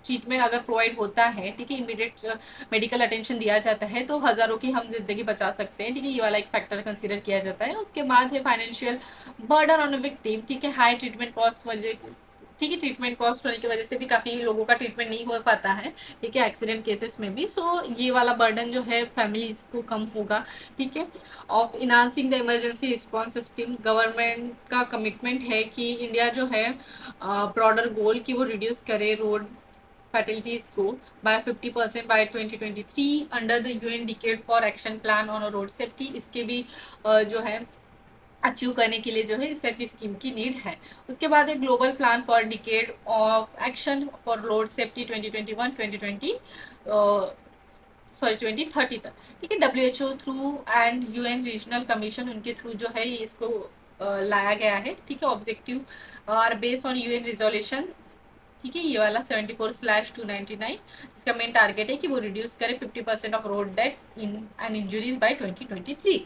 ट्रीटमेंट अगर प्रोवाइड होता है, ठीक है, इमीडिएट मेडिकल अटेंशन दिया जाता है, तो हज़ारों की हम जिंदगी बचा सकते हैं, ठीक है। ये वाला एक फैक्टर कंसीडर किया जाता है। उसके बाद है फाइनेंशियल बर्डन ऑन विक्टिम, ठीक है, हाई ट्रीटमेंट कॉस्ट वजह, ठीक है, ट्रीटमेंट कॉस्ट होने की वजह से भी काफ़ी लोगों का ट्रीटमेंट नहीं हो पाता है, ठीक है, एक्सीडेंट केसेस में भी। सो ये वाला बर्डन जो है फैमिलीज को कम होगा, ठीक है। Of enhancing the emergency response system, government का कमिटमेंट है कि इंडिया जो है ब्रॉडर गोल कि वो रिड्यूस करे रोड fatalities को by 50% by 2023 under the UN decade for action plan on road safety. इसके भी जो है अचीव करने के लिए जो है इस टाइप की स्कीम की नीड है। उसके बाद एक global plan for decade of action for road safety 2030 तक, ठीक है। WHO through and UN regional commission उनके थ्रू जो है ये इसको लाया गया है, ठीक है। Objective are based on UN resolution, ठीक है, ये वाला 74/299, जिसका मेन टारगेट है कि वो रिड्यूस करे 50% of road death in and injuries by 2023,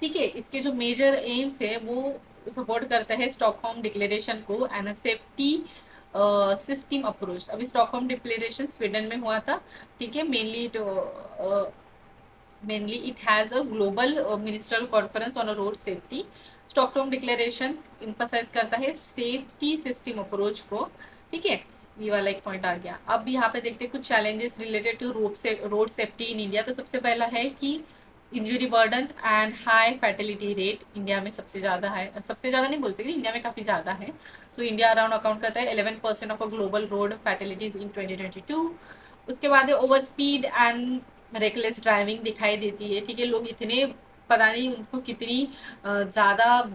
ठीक है। इसके जो मेजर एम्स है वो सपोर्ट करता है स्टॉकहोम डिक्लेरेशन को एंड सेफ्टी सिस्टम अप्रोच। अभी स्टॉकहोम डिक्लेरेशन स्वीडन में हुआ था, ठीक है। Mainly it has a global ministerial conference on road safety. Stockholm declaration emphasise करता है सेफ्टी सिस्टम अप्रोच को, ठीक है। ये वाला एक पॉइंट आ गया। अब यहाँ पे देखते हैं कुछ challenges related to road safety in India. तो सबसे पहला है कि injury burden and high fatality rate India में सबसे ज़्यादा है, सबसे ज़्यादा नहीं बोल सकते, इंडिया में काफ़ी ज़्यादा है। सो इंडिया अराउंड अकाउंट करता है 11% ऑफ अ ग्लोबल रोड फैटिलिटीज़ इन 2022। उसके बाद है over speed and reckless driving दिखाई देती है, ठीक है। लोग इतने पता नहीं उनको कितनी ज़्यादा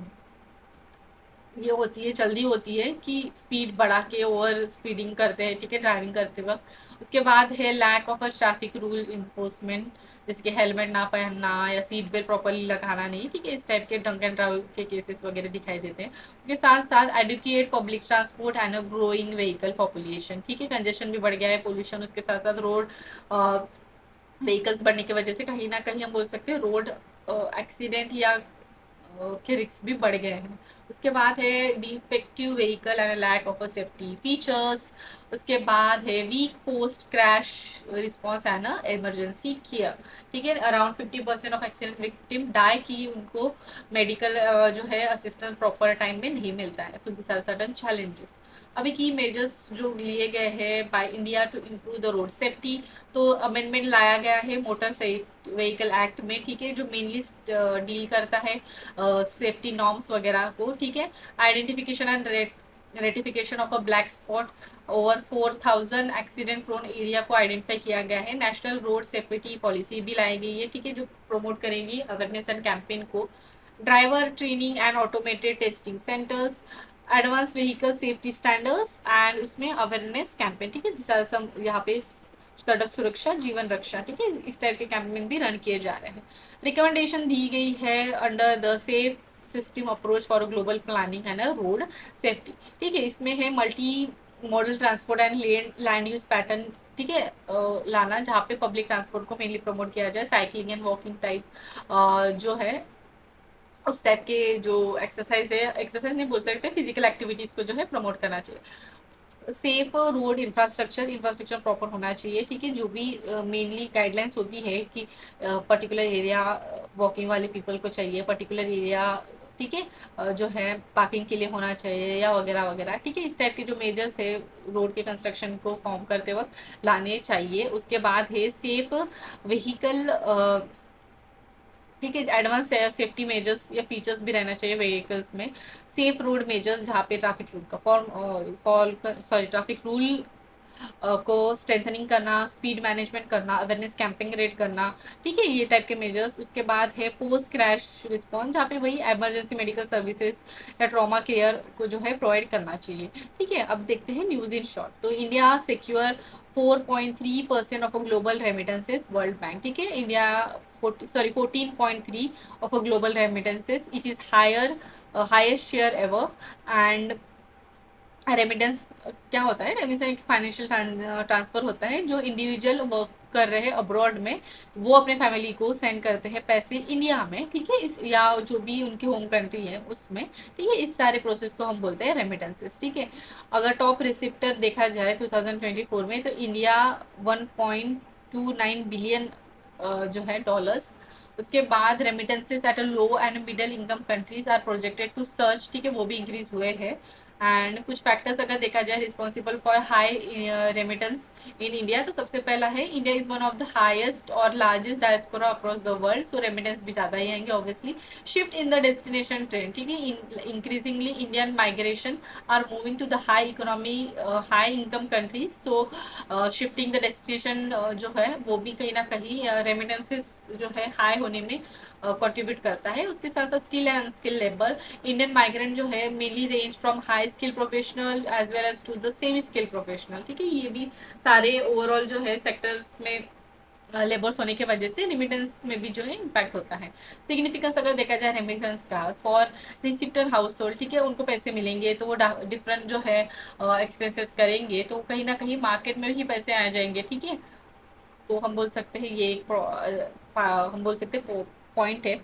ये होती है, जल्दी होती है कि स्पीड बढ़ा के ओवर स्पीडिंग करते हैं, ठीक है, ड्राइविंग करते वक्त। उसके बाद है lack of a traffic rule enforcement, जैसे कि हेलमेट ना पहनना या सीट बेल्ट प्रॉपरली लगाना नहीं, ठीक है। इस टाइप के ड्रंक एंड ड्राइव के केसेस वगैरह दिखाई देते हैं। उसके साथ साथ inadequate public transport and a growing vehicle population, ठीक है, कंजेशन भी बढ़ गया है, पोल्यूशन, उसके साथ साथ रोड व्हीकल्स बढ़ने की वजह से कहीं ना कहीं हम बोल सकते हैं रोड एक्सीडेंट या के रिस्क भी बढ़ गए हैं। उसके बाद है defective vehicle and lack of safety features. उसके बाद है weak post crash response and emergency care, ठीक है। Around 50% of accident victim die की उनको मेडिकल जो है असिस्टेंस प्रॉपर टाइम में नहीं मिलता है। So this are certain challenges. अभी की मेजर्स जो लिए गए हैं by India to improve the road safety, तो अमेंडमेंट लाया गया है मोटर व्हीकल एक्ट में, ठीक है, जो मेनली डील करता है सेफ्टी नॉर्म्स वगैरह को, ठीक है। Identification and rectification of a black spot over 4000 accident prone area को आइडेंटिफाई किया गया है। नेशनल रोड सेफ्टी पॉलिसी भी लाई गई है, ठीक है, जो प्रमोट करेंगी अवेयरनेस एंड कैंपेन को। Driver training and automated testing centres, advance vehicle safety standards and उसमें अवेयरनेस कैंपेन, ठीक है, सम यहाँ पे सड़क सुरक्षा जीवन रक्षा, ठीक है, इस टाइप के कैंपेन भी रन किए जा रहे हैं। रिकमेंडेशन दी गई है under the safe system approach for global planning and road safety, ठीक है। इसमें है multi modal transport and land use pattern, ठीक है, लाना, जहाँ पे पब्लिक ट्रांसपोर्ट को मेनली प्रमोट किया जाए, साइकिलिंग एंड वॉकिंग टाइप जो है उस टाइप के जो एक्सरसाइज है, एक्सरसाइज नहीं बोल सकते, फिजिकल एक्टिविटीज को जो है प्रमोट करना चाहिए। Safe road infrastructure, infrastructure proper होना चाहिए, ठीक है, जो भी मेनली गाइडलाइंस होती है कि पर्टिकुलर एरिया वॉकिंग वाले पीपल को चाहिए, पर्टिकुलर एरिया, ठीक है, जो है पार्किंग के लिए होना चाहिए या वगैरह वगैरह, ठीक है, इस टाइप के जो मेजर्स है रोड के कंस्ट्रक्शन को फॉर्म करते वक्त लाने चाहिए। उसके बाद है सेफ व्हीकल, ठीक है, एडवांस सेफ्टी मेजर्स या फीचर्स भी रहना चाहिए व्हीकल्स में। सेफ रोड मेजर्स, जहाँ पे ट्रैफिक रूल का ट्रैफिक रूल को स्ट्रेंथनिंग करना, स्पीड मैनेजमेंट करना, अवेयरनेस कैंपिंग रेट करना, ठीक है, ये टाइप के मेजर्स। उसके बाद है पोस्ट क्रैश रिस्पॉन्स, जहाँ पे वही इमरजेंसी मेडिकल सर्विसेज या ट्रॉमा केयर को जो है प्रोवाइड करना चाहिए, ठीक है। अब देखते हैं न्यूज़ इन शॉर्ट। तो India secure 4.3% of global remittances world bank, ठीक है, India 14.3 of a global remittances. It is highest share ever. And remittance क्या होता है, रेमिटेंस एक फाइनेंशियल ट्रांसफर होता है जो इंडिविजुअल वर्क कर रहे हैं अब्रॉड में, वो अपने फैमिली को सेंड करते हैं पैसे इंडिया में, ठीक है, इस या जो भी उनकी होम कंट्री है उसमें, ठीक है, इस सारे प्रोसेस को हम बोलते हैं रेमिटेंसेस, ठीक है। अगर टॉप रिसिप्टर देखा जाए 2024 में, तो इंडिया 1.29 बिलियन जो है डॉलर्स। उसके बाद remittances at a low and middle income countries are projected to surge, ठीक है, वो भी इंक्रीज हुए हैं। एंड कुछ फैक्टर्स अगर देखा जाए responsible for high remittance in India, तो सबसे पहला है India is one of the highest और largest diaspora across the world, so remittance भी ज़्यादा ही आएंगे obviously. Shift in the destination trend, ठीक है, increasingly Indian migration are moving to the high economy high income countries, so shifting the destination जो है वो भी कहीं ना कहीं रेमिटेंसेस जो है हाई होने में कंट्रीब्यूट करता है। उसके साथ साथ skill and unskill labour, Indian migrant जो है mainly range from high skill professional as well as to the semi skill professional, ठीक है, ये भी सारे ओवरऑल जो है सेक्टर्स में लेबर्स होने की वजह से रिमिटेंस में भी जो है इम्पैक्ट होता है। सिग्निफिकेंस अगर देखा जाए रेमिटेंस का फॉर रिसिप्टर हाउस होल्ड, ठीक है, उनको पैसे मिलेंगे तो वो डिफरेंट जो है एक्सपेंसेस करेंगे, तो कहीं ना कहीं मार्केट में भी पैसे आ जाएंगे, ठीक है, तो हम बोल सकते हैं ये एक हम बोल सकते हैं पॉइंट है।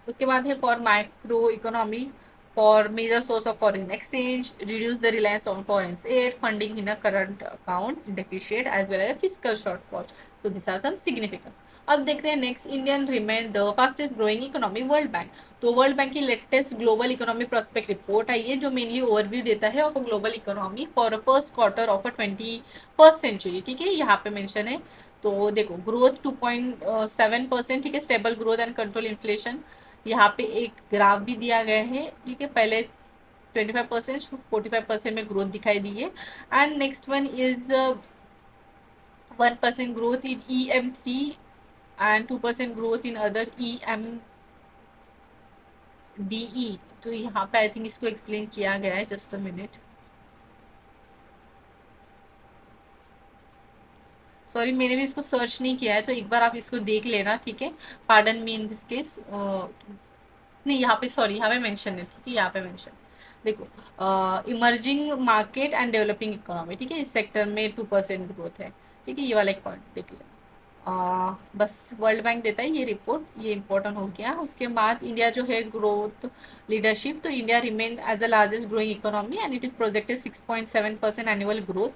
उसके बाद है for micro economy, for major source of foreign exchange, reduce the reliance on foreign aid, funding in a current account deficit as well as physical shortfall, so this are some significance. अब देखते हैं next, Indian remain the fastest growing economy world bank. तो world bank की latest global economy prospect report आई है जो mainly overview देता है of global economy for first quarter of 21st century, ठीक है, यहाँ पे मेंशन है। तो देखो ग्रोथ 2.7%, ठीक है, stable growth and control inflation, यहाँ पे एक ग्राफ भी दिया गया है, ठीक है, पहले 25% 45% में ग्रोथ दिखाई दी है। And next one is 1% growth in EM3 and 2% growth in other EMDE। तो यहाँ पे आई थिंक इसको एक्सप्लेन किया गया है, जस्ट अ मिनट, सॉरी मैंने भी इसको सर्च नहीं किया है, तो एक बार आप इसको देख लेना, ठीक है, pardon me in this case. नहीं, यहाँ पे सॉरी, यहाँ पे मेंशन है, ठीक है, यहाँ पे मेंशन, देखो emerging market and developing economy, ठीक है, इस सेक्टर में 2% ग्रोथ है, ठीक है, ये वाला एक पॉइंट देख लें। बस वर्ल्ड बैंक देता है ये रिपोर्ट, ये इंपॉर्टेंट हो गया। उसके बाद इंडिया जो है ग्रोथ लीडरशिप, तो India remain as the largest growing economy and it is projected 6.7% annual growth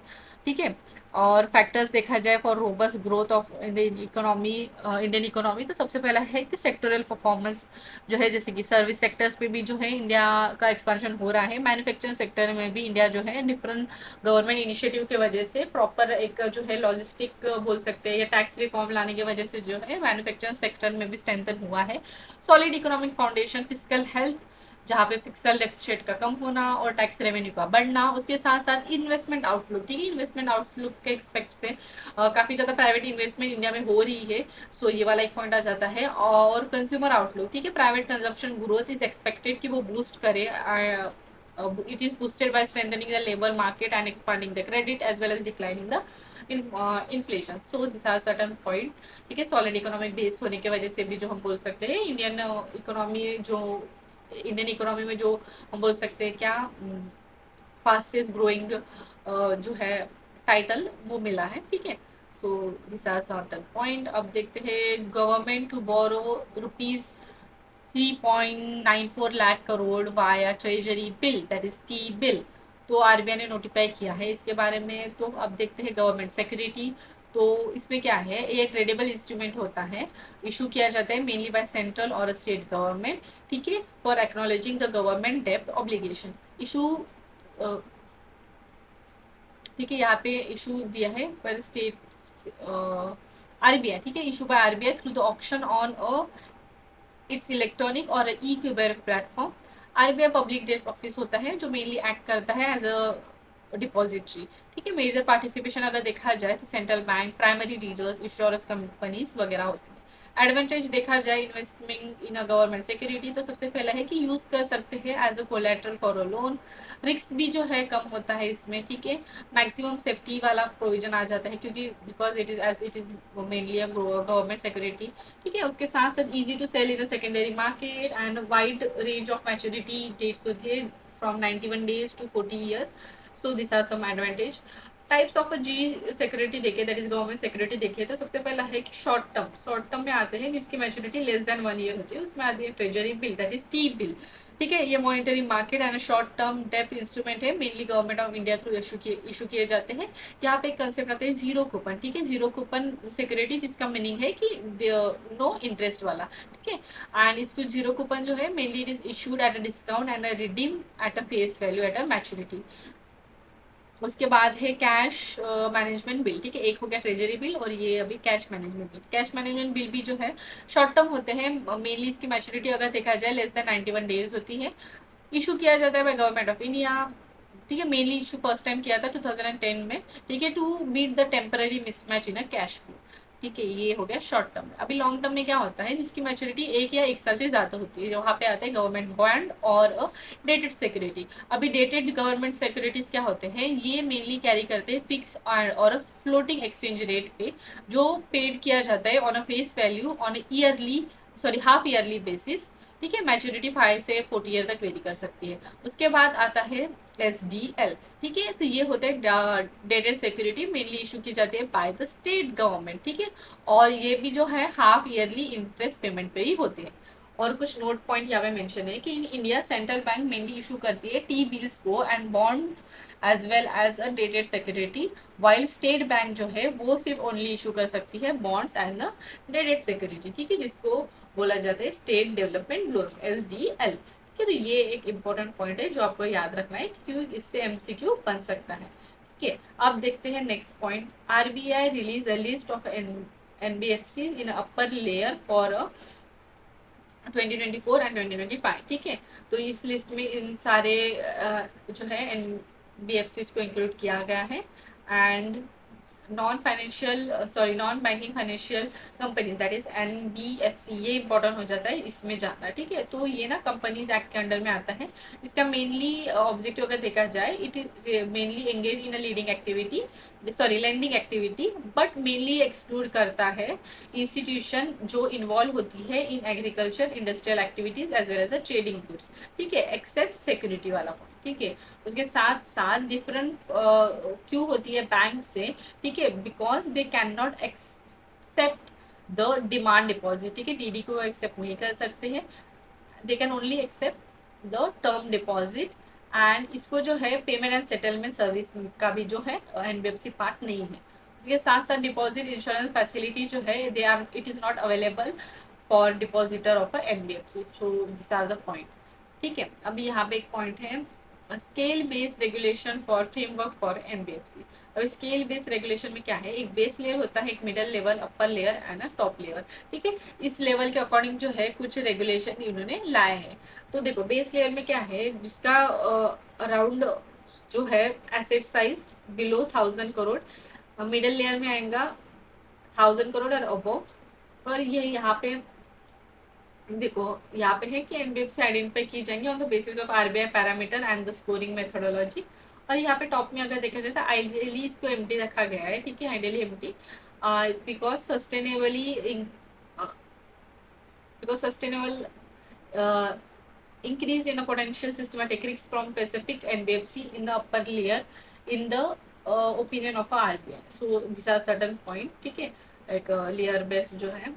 ठीक है। और फैक्टर्स देखा जाए for robust growth of Indian economy, Indian economy, तो सबसे पहला है कि सेक्टोरल परफॉर्मेंस जो है, जैसे कि सर्विस सेक्टर्स पे भी जो है इंडिया का एक्सपेंशन हो रहा है, मैन्युफैक्चरिंग सेक्टर में भी इंडिया जो है डिफरेंट गवर्नमेंट इनिशिएटिव की वजह से प्रॉपर एक जो है लॉजिस्टिक बोल सकते हैं, या टैक्स रिफॉर्म लाने की वजह से जो है मैन्युफैक्चरिंग सेक्टर में भी स्ट्रेंथन हुआ है। Solid economic foundation, physical health, जहाँ पे फिक्सल डेफिसिट का कम होना और टैक्स रेवेन्यू का बढ़ना, उसके साथ साथ इन्वेस्टमेंट आउटलुक, ठीक है, इन्वेस्टमेंट आउटलुक के एक्सपेक्ट से काफ़ी ज़्यादा प्राइवेट इन्वेस्टमेंट इंडिया में हो रही है, सो ये वाला एक पॉइंट आ जाता है। और कंज्यूमर आउटलुक, ठीक है, private consumption growth is expected कि वो बूस्ट करे, it is boosted by strengthening the labor market and expanding the credit as well as declining the inflation. So these are certain point, ठीक है। Solid economic base होने की वजह से भी जो हम बोल सकते हैं इंडियन इकोनॉमी, जो इंडियन इकोनॉमी में जो हम बोल सकते हैं क्या, फास्टेस्ट ग्रोइंग जो है टाइटल वो मिला है, ठीक है। So this are certain point. अब देखते हैं government to borrow rupees 3.94 lakh crore via treasury bill, that is T bill, तो आरबीआई ने नोटिफाई किया है इसके बारे में। तो अब देखते हैं गवर्नमेंट सिक्योरिटी, तो इसमें क्या है, ये क्रेडिबल इंस्ट्रूमेंट होता है, इशू किया जाता है मेनली बाय सेंट्रल और स्टेट गवर्नमेंट, ठीक है, फॉर एक्नॉलेजिंग द गवर्नमेंट डेप्ट ऑब्लिगेशन। इशू, ठीक है, यहाँ पे इशू दिया है पर स्टेट आरबीआई, ठीक है, issue by RBI through the auction on a its electronic और e Kuber platform. RBI public debt office होता है जो मेनली एक्ट करता है एज अ डिपॉजिटरी, ठीक है। मेजर पार्टिसिपेशन अगर देखा जाए तो central bank, primary dealers, insurance companies वगैरह होती है। एडवांटेज देखा जाए investment in a government security, तो सबसे पहला है कि यूज कर सकते हैं as a collateral for a loan, risk भी जो है कम होता है इसमें, ठीक है। मैक्सिमम सेफ्टी वाला प्रोविजन आ जाता है क्योंकि because it is as it is mainly a government security, ठीक है। उसके साथ साथ easy to sell in the secondary market and wide range of maturity dates होती है from 91 days to 40 years. So this are some advantage. Types of G security देखे, that is government security देखे, तो सबसे पहला है कि शॉर्ट टर्म में आते हैं जिसकी मैच्योरिटी लेस देन 1 ईयर होती है, उसमें आती है treasury bill, that is T bill, ठीक है। ये monetary market and short term डेप्ट इंस्ट्रूमेंट है, mainly government of India through issue किए जाते हैं। यहाँ पे एक कंसेप्ट आता है जीरो कूपन, ठीक है, जीरो कूपन सिक्योरिटी, जिसका मीनिंग है कि नो इंटरेस्ट वाला, ठीक है। एंड इसको जीरो कूपन जो है mainly it is issued at a discount and redeem at a face value at a maturity. उसके बाद है कैश मैनेजमेंट बिल, ठीक है, एक हो गया ट्रेजरी बिल और ये अभी cash management bill. Cash management bill भी जो है शॉर्ट टर्म होते हैं, मेनली इसकी मैच्योरिटी अगर देखा जाए लेस देन 91 डेज होती है, इशू किया जाता है बाय गवर्नमेंट ऑफ इंडिया, ठीक है। मेनली इशू फर्स्ट टाइम किया था 2010 में, ठीक है, to meet the temporary mismatch in a cash flow, ठीक है। ये हो गया शॉर्ट टर्म में। अभी लॉन्ग टर्म में क्या होता है, जिसकी मैच्योरिटी एक या एक साल से ज़्यादा होती है, वहाँ पे आता है गवर्नमेंट बॉन्ड और डेटेड सिक्योरिटी। अभी डेटेड गवर्नमेंट सिक्योरिटीज क्या होते हैं, ये मेनली कैरी करते हैं फिक्स और फ्लोटिंग एक्सचेंज रेट पे, जो पेड किया जाता है on a face value on yearly, sorry half yearly basis, ठीक है। मैच्योरिटी 5 से 40 ईयर तक वेरी कर सकती है। उसके बाद आता है SDL, ठीक है, तो ये होता है डेटेड सिक्योरिटी, मेनली इशू की जाती है बाय द स्टेट गवर्नमेंट, ठीक है। और ये भी जो है हाफ ईयरली इंटरेस्ट पेमेंट पे ही होती है। और कुछ नोट पॉइंट यहाँ पे मेंशन है कि in India central bank mainly issue करती है टी बिल्स को and bond as well as a dated security, while state bank जो है वो सिर्फ ओनली इशू कर सकती है बॉन्ड्स एंड डेटेड सिक्योरिटी, ठीक है, जिसको बोला जाता है स्टेट डेवलपमेंट लोन्स SDL, ठीक है। तो ये एक इम्पोर्टेंट पॉइंट है जो आपको याद रखना है क्योंकि इससे MCQ बन सकता है, ठीक है। अब देखते हैं next point. RBI release a list of NBFCs in upper layer for 2024 and 2025, ठीक है। तो इस लिस्ट में इन सारे जो है NBFCs को इंक्लूड किया गया है। And non banking financial companies, that is NBFC, ये इंपॉर्टेंट हो जाता है इसमें जानना, ठीक है। तो ये ना कंपनीज एक्ट के अंडर में आता है। इसका मेनली ऑब्जेक्टिव अगर देखा जाए, it is mainly engage in a leading activity, sorry lending activity, but mainly exclude करता है इंस्टीट्यूशन जो इन्वॉल्व होती है in agriculture industrial activities as well as a trading goods, ठीक है, एक्सेप्ट सिक्योरिटी वाला पॉइंट, ठीक है। उसके साथ साथ डिफरेंट क्यों होती है बैंक से, ठीक है, because they can not accept the demand deposit, ठीक है, DD को एक्सेप्ट नहीं कर सकते हैं, they can only accept the term deposit and इसको जो है पेमेंट एंड सेटलमेंट सर्विस का भी जो है एनबीएफसी पार्ट नहीं है। इसके साथ साथ डिपॉजिट इंश्योरेंस फैसिलिटी जो है they are it is not available for depositor of NBFC. So this are the point. ठीक है, अभी यहाँ पे एक पॉइंट है scale based regulation for framework for NBFC. अब स्केल बेस्ड रेगुलेशन में क्या है, एक बेस लेयर होता है, एक middle level, upper layer and a top level. ठीक है, इस लेवल के अकॉर्डिंग जो है कुछ रेगुलेशन इन्होंने लाए हैं। तो देखो बेस लेयर में क्या है, जिसका अराउंड जो है asset size below 1000 crore, middle layer में आएगा 1000 करोड़ और अबव। और ये यहाँ पे देखो यहाँ पे है कि एनबीएफसी आइडेंटिफाई की जाएंगे on the basis of RBI parameter and the scoring methodology. और यहाँ पे टॉप में अगर देखा जाए तो आइडियली इसको एमटी रखा गया है। ठीक है, ideally empty because sustainably because sustainable uh, increase in a potential systematic risk from Pacific NBFC in the upper layer in the opinion of RBI. So these are certain point. ठीक है, एक layer base जो है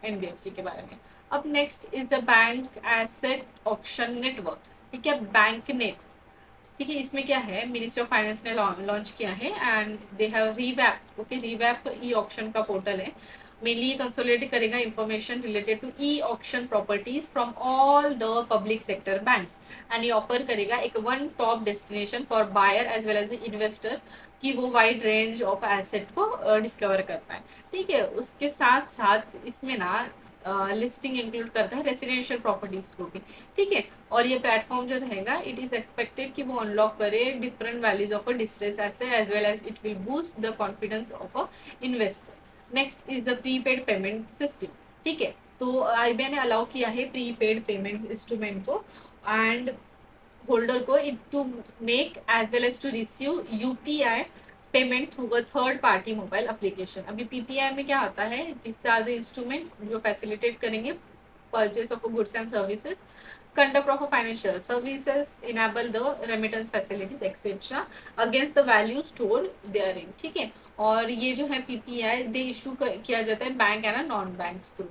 NBFC के बारे में। अब next is the bank asset auction network. ठीक है, बैंक नेट। ठीक है, इसमें क्या है, मिनिस्ट्री ऑफ फाइनेंस ने लॉन्च किया है and they have revamp. Okay, revamp e auction का पोर्टल है। मेनली ये कंसोलिडेट करेगा information related to e auction properties from all the public sector banks and ये ऑफर करेगा एक one top destination for buyer as well as investor कि वो wide range of asset को डिस्कवर कर पाए। ठीक है, उसके साथ साथ इसमें ना लिस्टिंग इंक्लूड करता है रेसिडेंशियल प्रॉपर्टीज को भी। ठीक है, और ये प्लेटफॉर्म जो रहेगा इट इज एक्सपेक्टेड कि वो अनलॉक करे different values of a distress asset as well as it will boost the confidence of a investor. Next is the prepaid payment system. ठीक है, तो आरबीआई ने अलाउ किया है प्रीपेड पेमेंट इंस्ट्रूमेंट को एंड होल्डर को it to make as well as to receive UPI payment through a third party mobile application. अभी PPI में क्या होता है, दिस आर द इंस्ट्रूमेंट जो फैसिलिटेट करेंगे purchase of goods and services, conduct of financial services, enable the remittance facilities etc against the value stored therein। ठीक है, और ये जो है पीपीआई दे इशू किया जाता है bank and non bank through.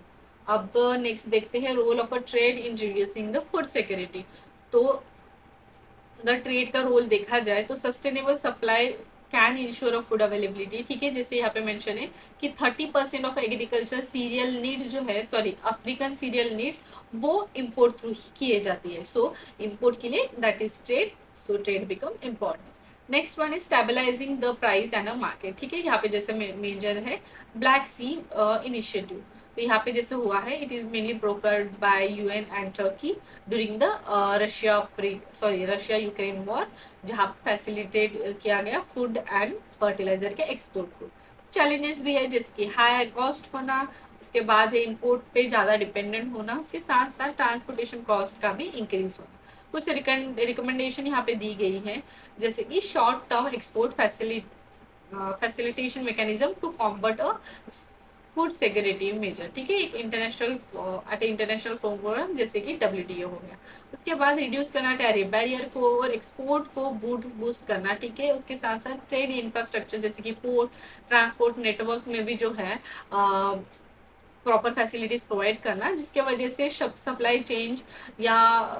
अब नेक्स्ट देखते हैं role of a trade in reducing the food security. तो अगर ट्रेड का रोल देखा जाए तो sustainable supply can ensure of food availability. ठीक है, जैसे यहाँ पे मेंशन है कि 30% ऑफ एग्रीकल्चर सीरियल नीड्स जो है, सॉरी अफ्रीकन सीरियल नीड्स, वो इम्पोर्ट थ्रू ही किए जाती है। सो इम्पोर्ट के लिए that is trade, so trade become important. Next one is stabilising the price and a market. ठीक है, यहाँ पे जैसे मेजर है ब्लैक सी इनिशिएटिव। तो यहाँ पे जैसे हुआ है it is mainly brokered bye UN and Turkey during the Russia Ukraine war, जहाँ फैसिलिटेट किया गया फूड एंड फर्टिलाइजर के एक्सपोर्ट को। चैलेंजेस भी है जैसे कि हाई कॉस्ट होना, उसके बाद है इम्पोर्ट पे ज़्यादा डिपेंडेंट होना, उसके साथ साथ ट्रांसपोर्टेशन कॉस्ट का भी इंक्रीज होना। कुछ रिकमेंडेशन यहाँ पे दी गई है जैसे कि short term export facilitation mechanism to combat a food security measure. ठीक है, एक इंटरनेशनल एट इंटरनेशनल फोरम जैसे कि डब्ल्यूटीओ हो गया। उसके बाद रिड्यूस करना टैरिफ बैरियर को और एक्सपोर्ट को बूस्ट करना। ठीक है, उसके साथ साथ ट्रेड इंफ्रास्ट्रक्चर जैसे कि पोर्ट ट्रांसपोर्ट नेटवर्क में भी जो है प्रॉपर फैसिलिटीज प्रोवाइड करना, जिसके वजह से सप्लाई चेंज या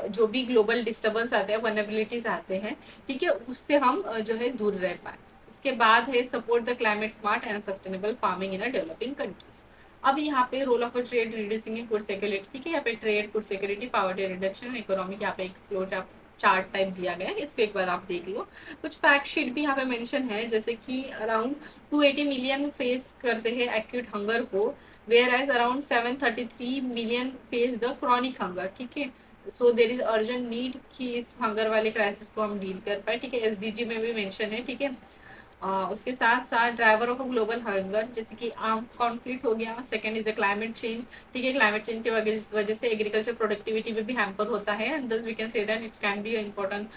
जो भी ग्लोबल डिस्टर्बेंस आते हैं, वनरेबिलिटीज आते हैं, ठीक है, उससे हम जो है दूर रह पाए। उसके बाद है support the climate smart and sustainable farming in a developing countries. अब यहाँ पे role of a trade reducing in food security. ठीक है, यहाँ पे trade food security poverty reduction economic, यहाँ पे एक फ्लो चार्ट टाइप दिया गया है, इसको एक बार आप देख लो। कुछ फैक्ट शीट भी यहाँ पे मेंशन है जैसे कि अराउंड 280 मिलियन फेस करते हैं एक्यूट हंगर को, whereas around 733 million face the chronic hunger। ठीक है, सो देर इज अर्जेंट नीड कि इस हंगर वाले क्राइसिस को हम डील कर पाए। ठीक है, एसडीजी में भी मेंशन है। ठीक है, उसके साथ साथ driver of a global hunger जैसे कि आर्म कॉन्फ्लिक्ट हो गया। Second is a climate change. ठीक है, क्लाइमेट चेंज की वजह से एग्रीकल्चर प्रोडक्टिविटी में भी हैम्पर होता है एंड दस we can say that it can be important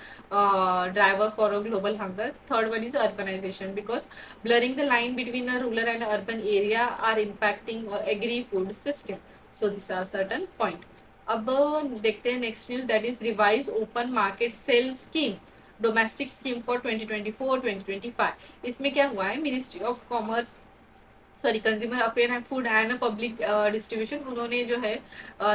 driver for a global hunger. Third one is urbanisation because blurring the line between a rural and urban area are impacting agri-food system। So these are certain point। अब देखते हैं next news that is revise open market sale scheme domestic scheme for 2024-2025। इसमें क्या हुआ है, ministry of commerce sorry consumer affair and food and public distribution, उन्होंने जो है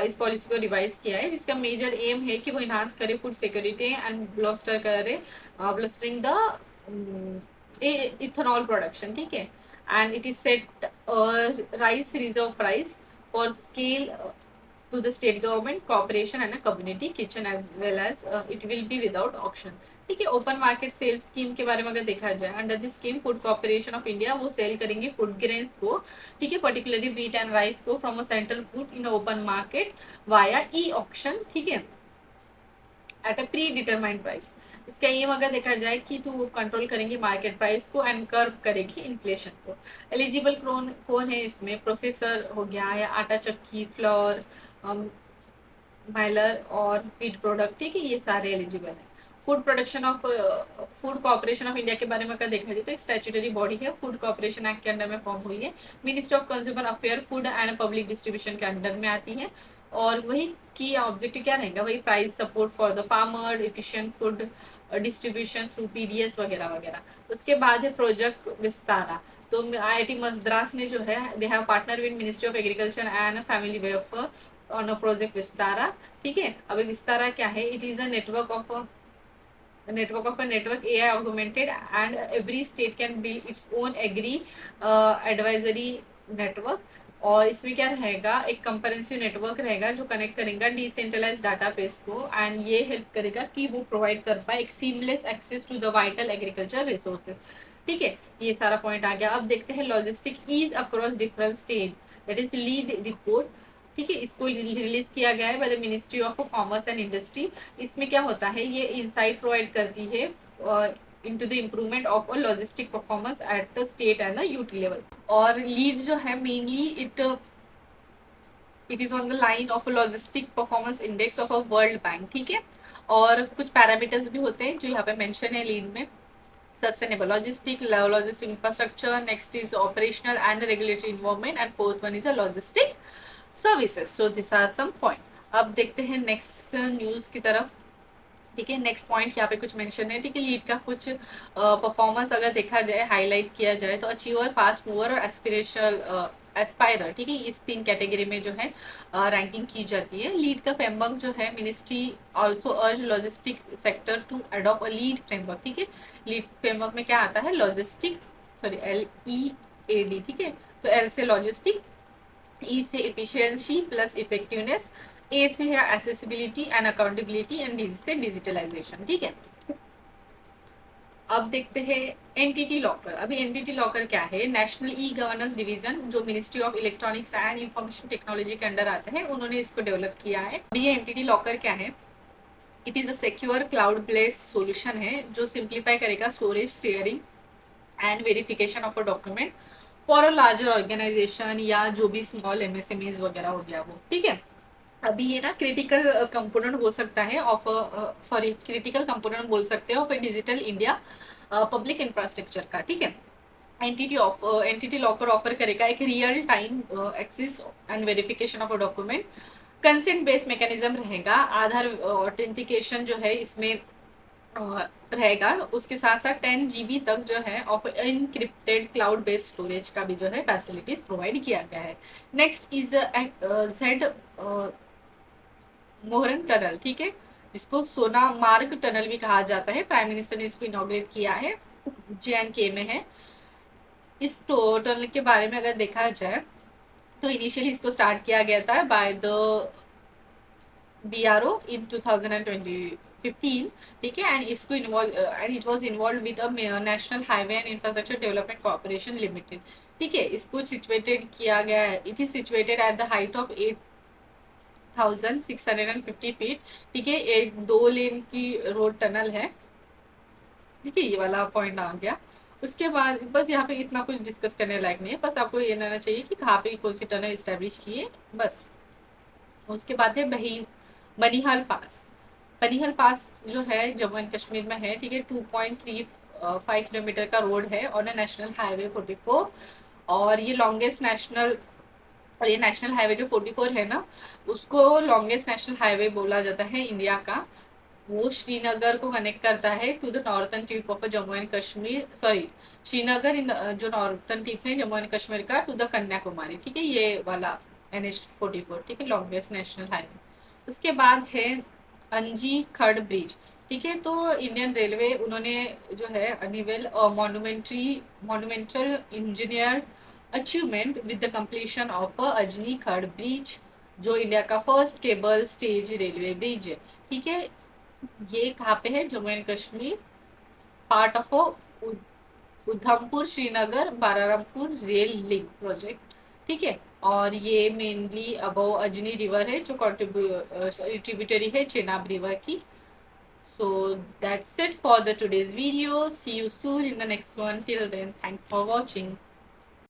इस पॉलिसी को रिवाइज किया है, जिसका मेजर एम है कि वो इन्हांस करे फूड सिक्योरिटी एंड ब्लस्टर करे ब्लस्टरिंग द इथेनॉल प्रोडक्शन, ठीक है। And it is set rice reserve price for scale to the state government, corporation and a community kitchen as well as it will be without auction, ठीक है। Open market sale scheme के बारे में अगर देखा जाए, under this scheme food corporation of India वो cell करेंगे फूड ग्रेन्स को, ठीक है, पर्टिकुलरली व्हीट एंड राइस को from a central food in open market via e auction, ठीक है, at a pre determined price. इसका एम अगर देखा जाए कि तो कंट्रोल करेंगे मार्केट प्राइस को एंड कर्व करेगी इन्फ्लेशन को। एलिजिबल कौन कौन है इसमें, प्रोसेसर हो गया या आटा चक्की, फ्लोर, माइलर और फीड प्रोडक्ट, ठीक है, ये सारे एलिजिबल हैं। Food production of food corporation of India के बारे में अगर देखा जाए तो स्टैट्यूटरी बॉडी है, फूड कॉर्पोरेशन एक्ट के अंडर में फॉर्म हुई है, ministry of consumer affair food and public distribution के अंडर में आती है। और वही की ऑब्जेक्टिव क्या रहेगा, वही price support for the farmer, efficient food distribution through PDS वगैरह वगैरह। उसके बाद है प्रोजेक्ट विस्तारा, तो आईआईटी मद्रास ने जो है they have partner with ministry of agriculture and family welfare on a project Vistara, ठीक है। अभी विस्तारा क्या है, it is a network of a network AI augmented and every state can build its own agri advisory network। और इसमें क्या रहेगा, एक कंपरेंसिव नेटवर्क रहेगा जो कनेक्ट करेगा डिसेंट्रलाइज डाटाबेस को, एंड ये हेल्प करेगा कि वो प्रोवाइड कर पाए एक seamless access to the vital agriculture resources, ठीक है। ये सारा पॉइंट आ गया। अब देखते हैं logistic ease across different state, that is lead report, ठीक है, इसको रिलीज किया गया है by the ministry of commerce and industry. इसमें क्या होता है, ये इंसाइट प्रोवाइड करती है into the improvement of a logistic performance at the state and the UT level। और लीड जो है mainly it is on the line of a logistic performance index of a world bank, ठीक है। और कुछ parameters भी होते हैं जो यहाँ पे मेंशन है लीड में, sustainable logistic infrastructure, next is operational and regulatory environment, and fourth one is a logistic services। so these are some point। अब देखते हैं नेक्स्ट न्यूज की तरफ, ठीक है। नेक्स्ट पॉइंट यहाँ पे कुछ मेंशन है, ठीक है, लीड का कुछ परफॉर्मेंस अगर देखा जाए, हाईलाइट किया जाए तो अचीवर, फास्ट मूवर और एस्पिरेशनल एस्पायरर, ठीक है, इस 3 कैटेगरी में जो है रैंकिंग की जाती है। लीड का फ्रेमवर्क जो है, ministry also urge logistic sector to adopt a lead framework, ठीक है। लीड फ्रेमवर्क में क्या आता है, लॉजिस्टिक, सॉरी LEAD, ठीक है। तो L से लॉजिस्टिक, E से एफिशिएंसी प्लस इफेक्टिवनेस, A से है accessibility and accountability, and D से डिजिटलाइजेशन, ठीक है। अब देखते हैं एनटीटी लॉकर। अभी एनटीटी लॉकर क्या है, नेशनल ई गवर्नेंस डिवीजन जो ministry of electronics and information technology के अंडर आता है, उन्होंने इसको डेवलप किया है। ये एनटीटी लॉकर क्या है, it is a secure cloud based solution है जो सिंप्लीफाई करेगा storage, sharing and verification of a document for a larger organisation या जो भी स्मॉल एमएसएमईज वगैरह हो गया वो, ठीक है। अभी ये ना क्रिटिकल कंपोनेंट हो सकता है ऑफ, सॉरी क्रिटिकल कंपोनेंट बोल सकते हो of a digital India public infrastructure का, ठीक है। एंटिटी लॉकर ऑफर करेगा एक real time access and verification of a document, consent based mechanism रहेगा, आधार ऑथेंटिकेशन जो है इसमें रहेगा, उसके साथ साथ 10 GB तक जो है of encrypted cloud based storage का भी जो है फैसिलिटीज प्रोवाइड किया गया है। नेक्स्ट इज जेड मोहरन टनल, ठीक है, जिसको सोना मार्ग टनल भी कहा जाता है, प्राइम मिनिस्टर ने इसको इनॉग्रेट किया है, JNK में है। इस टनल के बारे में अगर देखा जाए तो इनिशियली इसको स्टार्ट किया गया था बाय द BRO इन 2015, ठीक है, एंड इसको and it was involve with a national highway and infrastructure development corporation limited, ठीक है। इसको सिचुएटेड किया गया है, it is situated at the height of 8,650 feet, ठीक है। एक 2 लेन की रोड टनल है, ठीक है, ये वाला पॉइंट आ गया। उसके बाद बस यहाँ पे इतना कुछ डिस्कस करने लायक नहीं है, बस आपको ये रहना चाहिए कि कहाँ पे कौन सी टनल इस्टेब्लिश की है, बस। उसके बाद है बनिहाल पास। बनिहाल पास जो है जम्मू एंड कश्मीर में है, ठीक है, 2.35 किलोमीटर का रोड है ऑन नेशनल हाईवे 44, और ये लॉन्गेस्ट नेशनल, और ये नेशनल हाईवे जो 44 है ना, उसको लॉन्गेस्ट नेशनल हाईवे बोला जाता है इंडिया का, वो श्रीनगर को कनेक्ट करता है to the northern tip of Jammu and Kashmir, sorry, Srinagar in जो नॉर्थर्न टिप है जम्मू एंड कश्मीर का, टू द कन्याकुमारी, ठीक है, ये वाला NH 44, ठीक है, लॉन्गेस्ट नेशनल हाईवे। उसके बाद है अंजी खड़ ब्रिज, ठीक है। तो इंडियन रेलवे उन्होंने जो है unveil monumental engineer achievement with the completion of अजनी खड़ ब्रिज, जो इंडिया का first cable stage railway bridge है, ठीक है। ये कहाँ पे है? Jammu and Kashmir, part of Udhampur Srinagar Bararampur rail link project, ठीक है। और ये मेनली अबव अजनी रिवर है, जो ट्रिब्यूटरी है चेनाब रिवर की। So that's it for the today's video. See you soon in the next one. Till then, thanks for watching.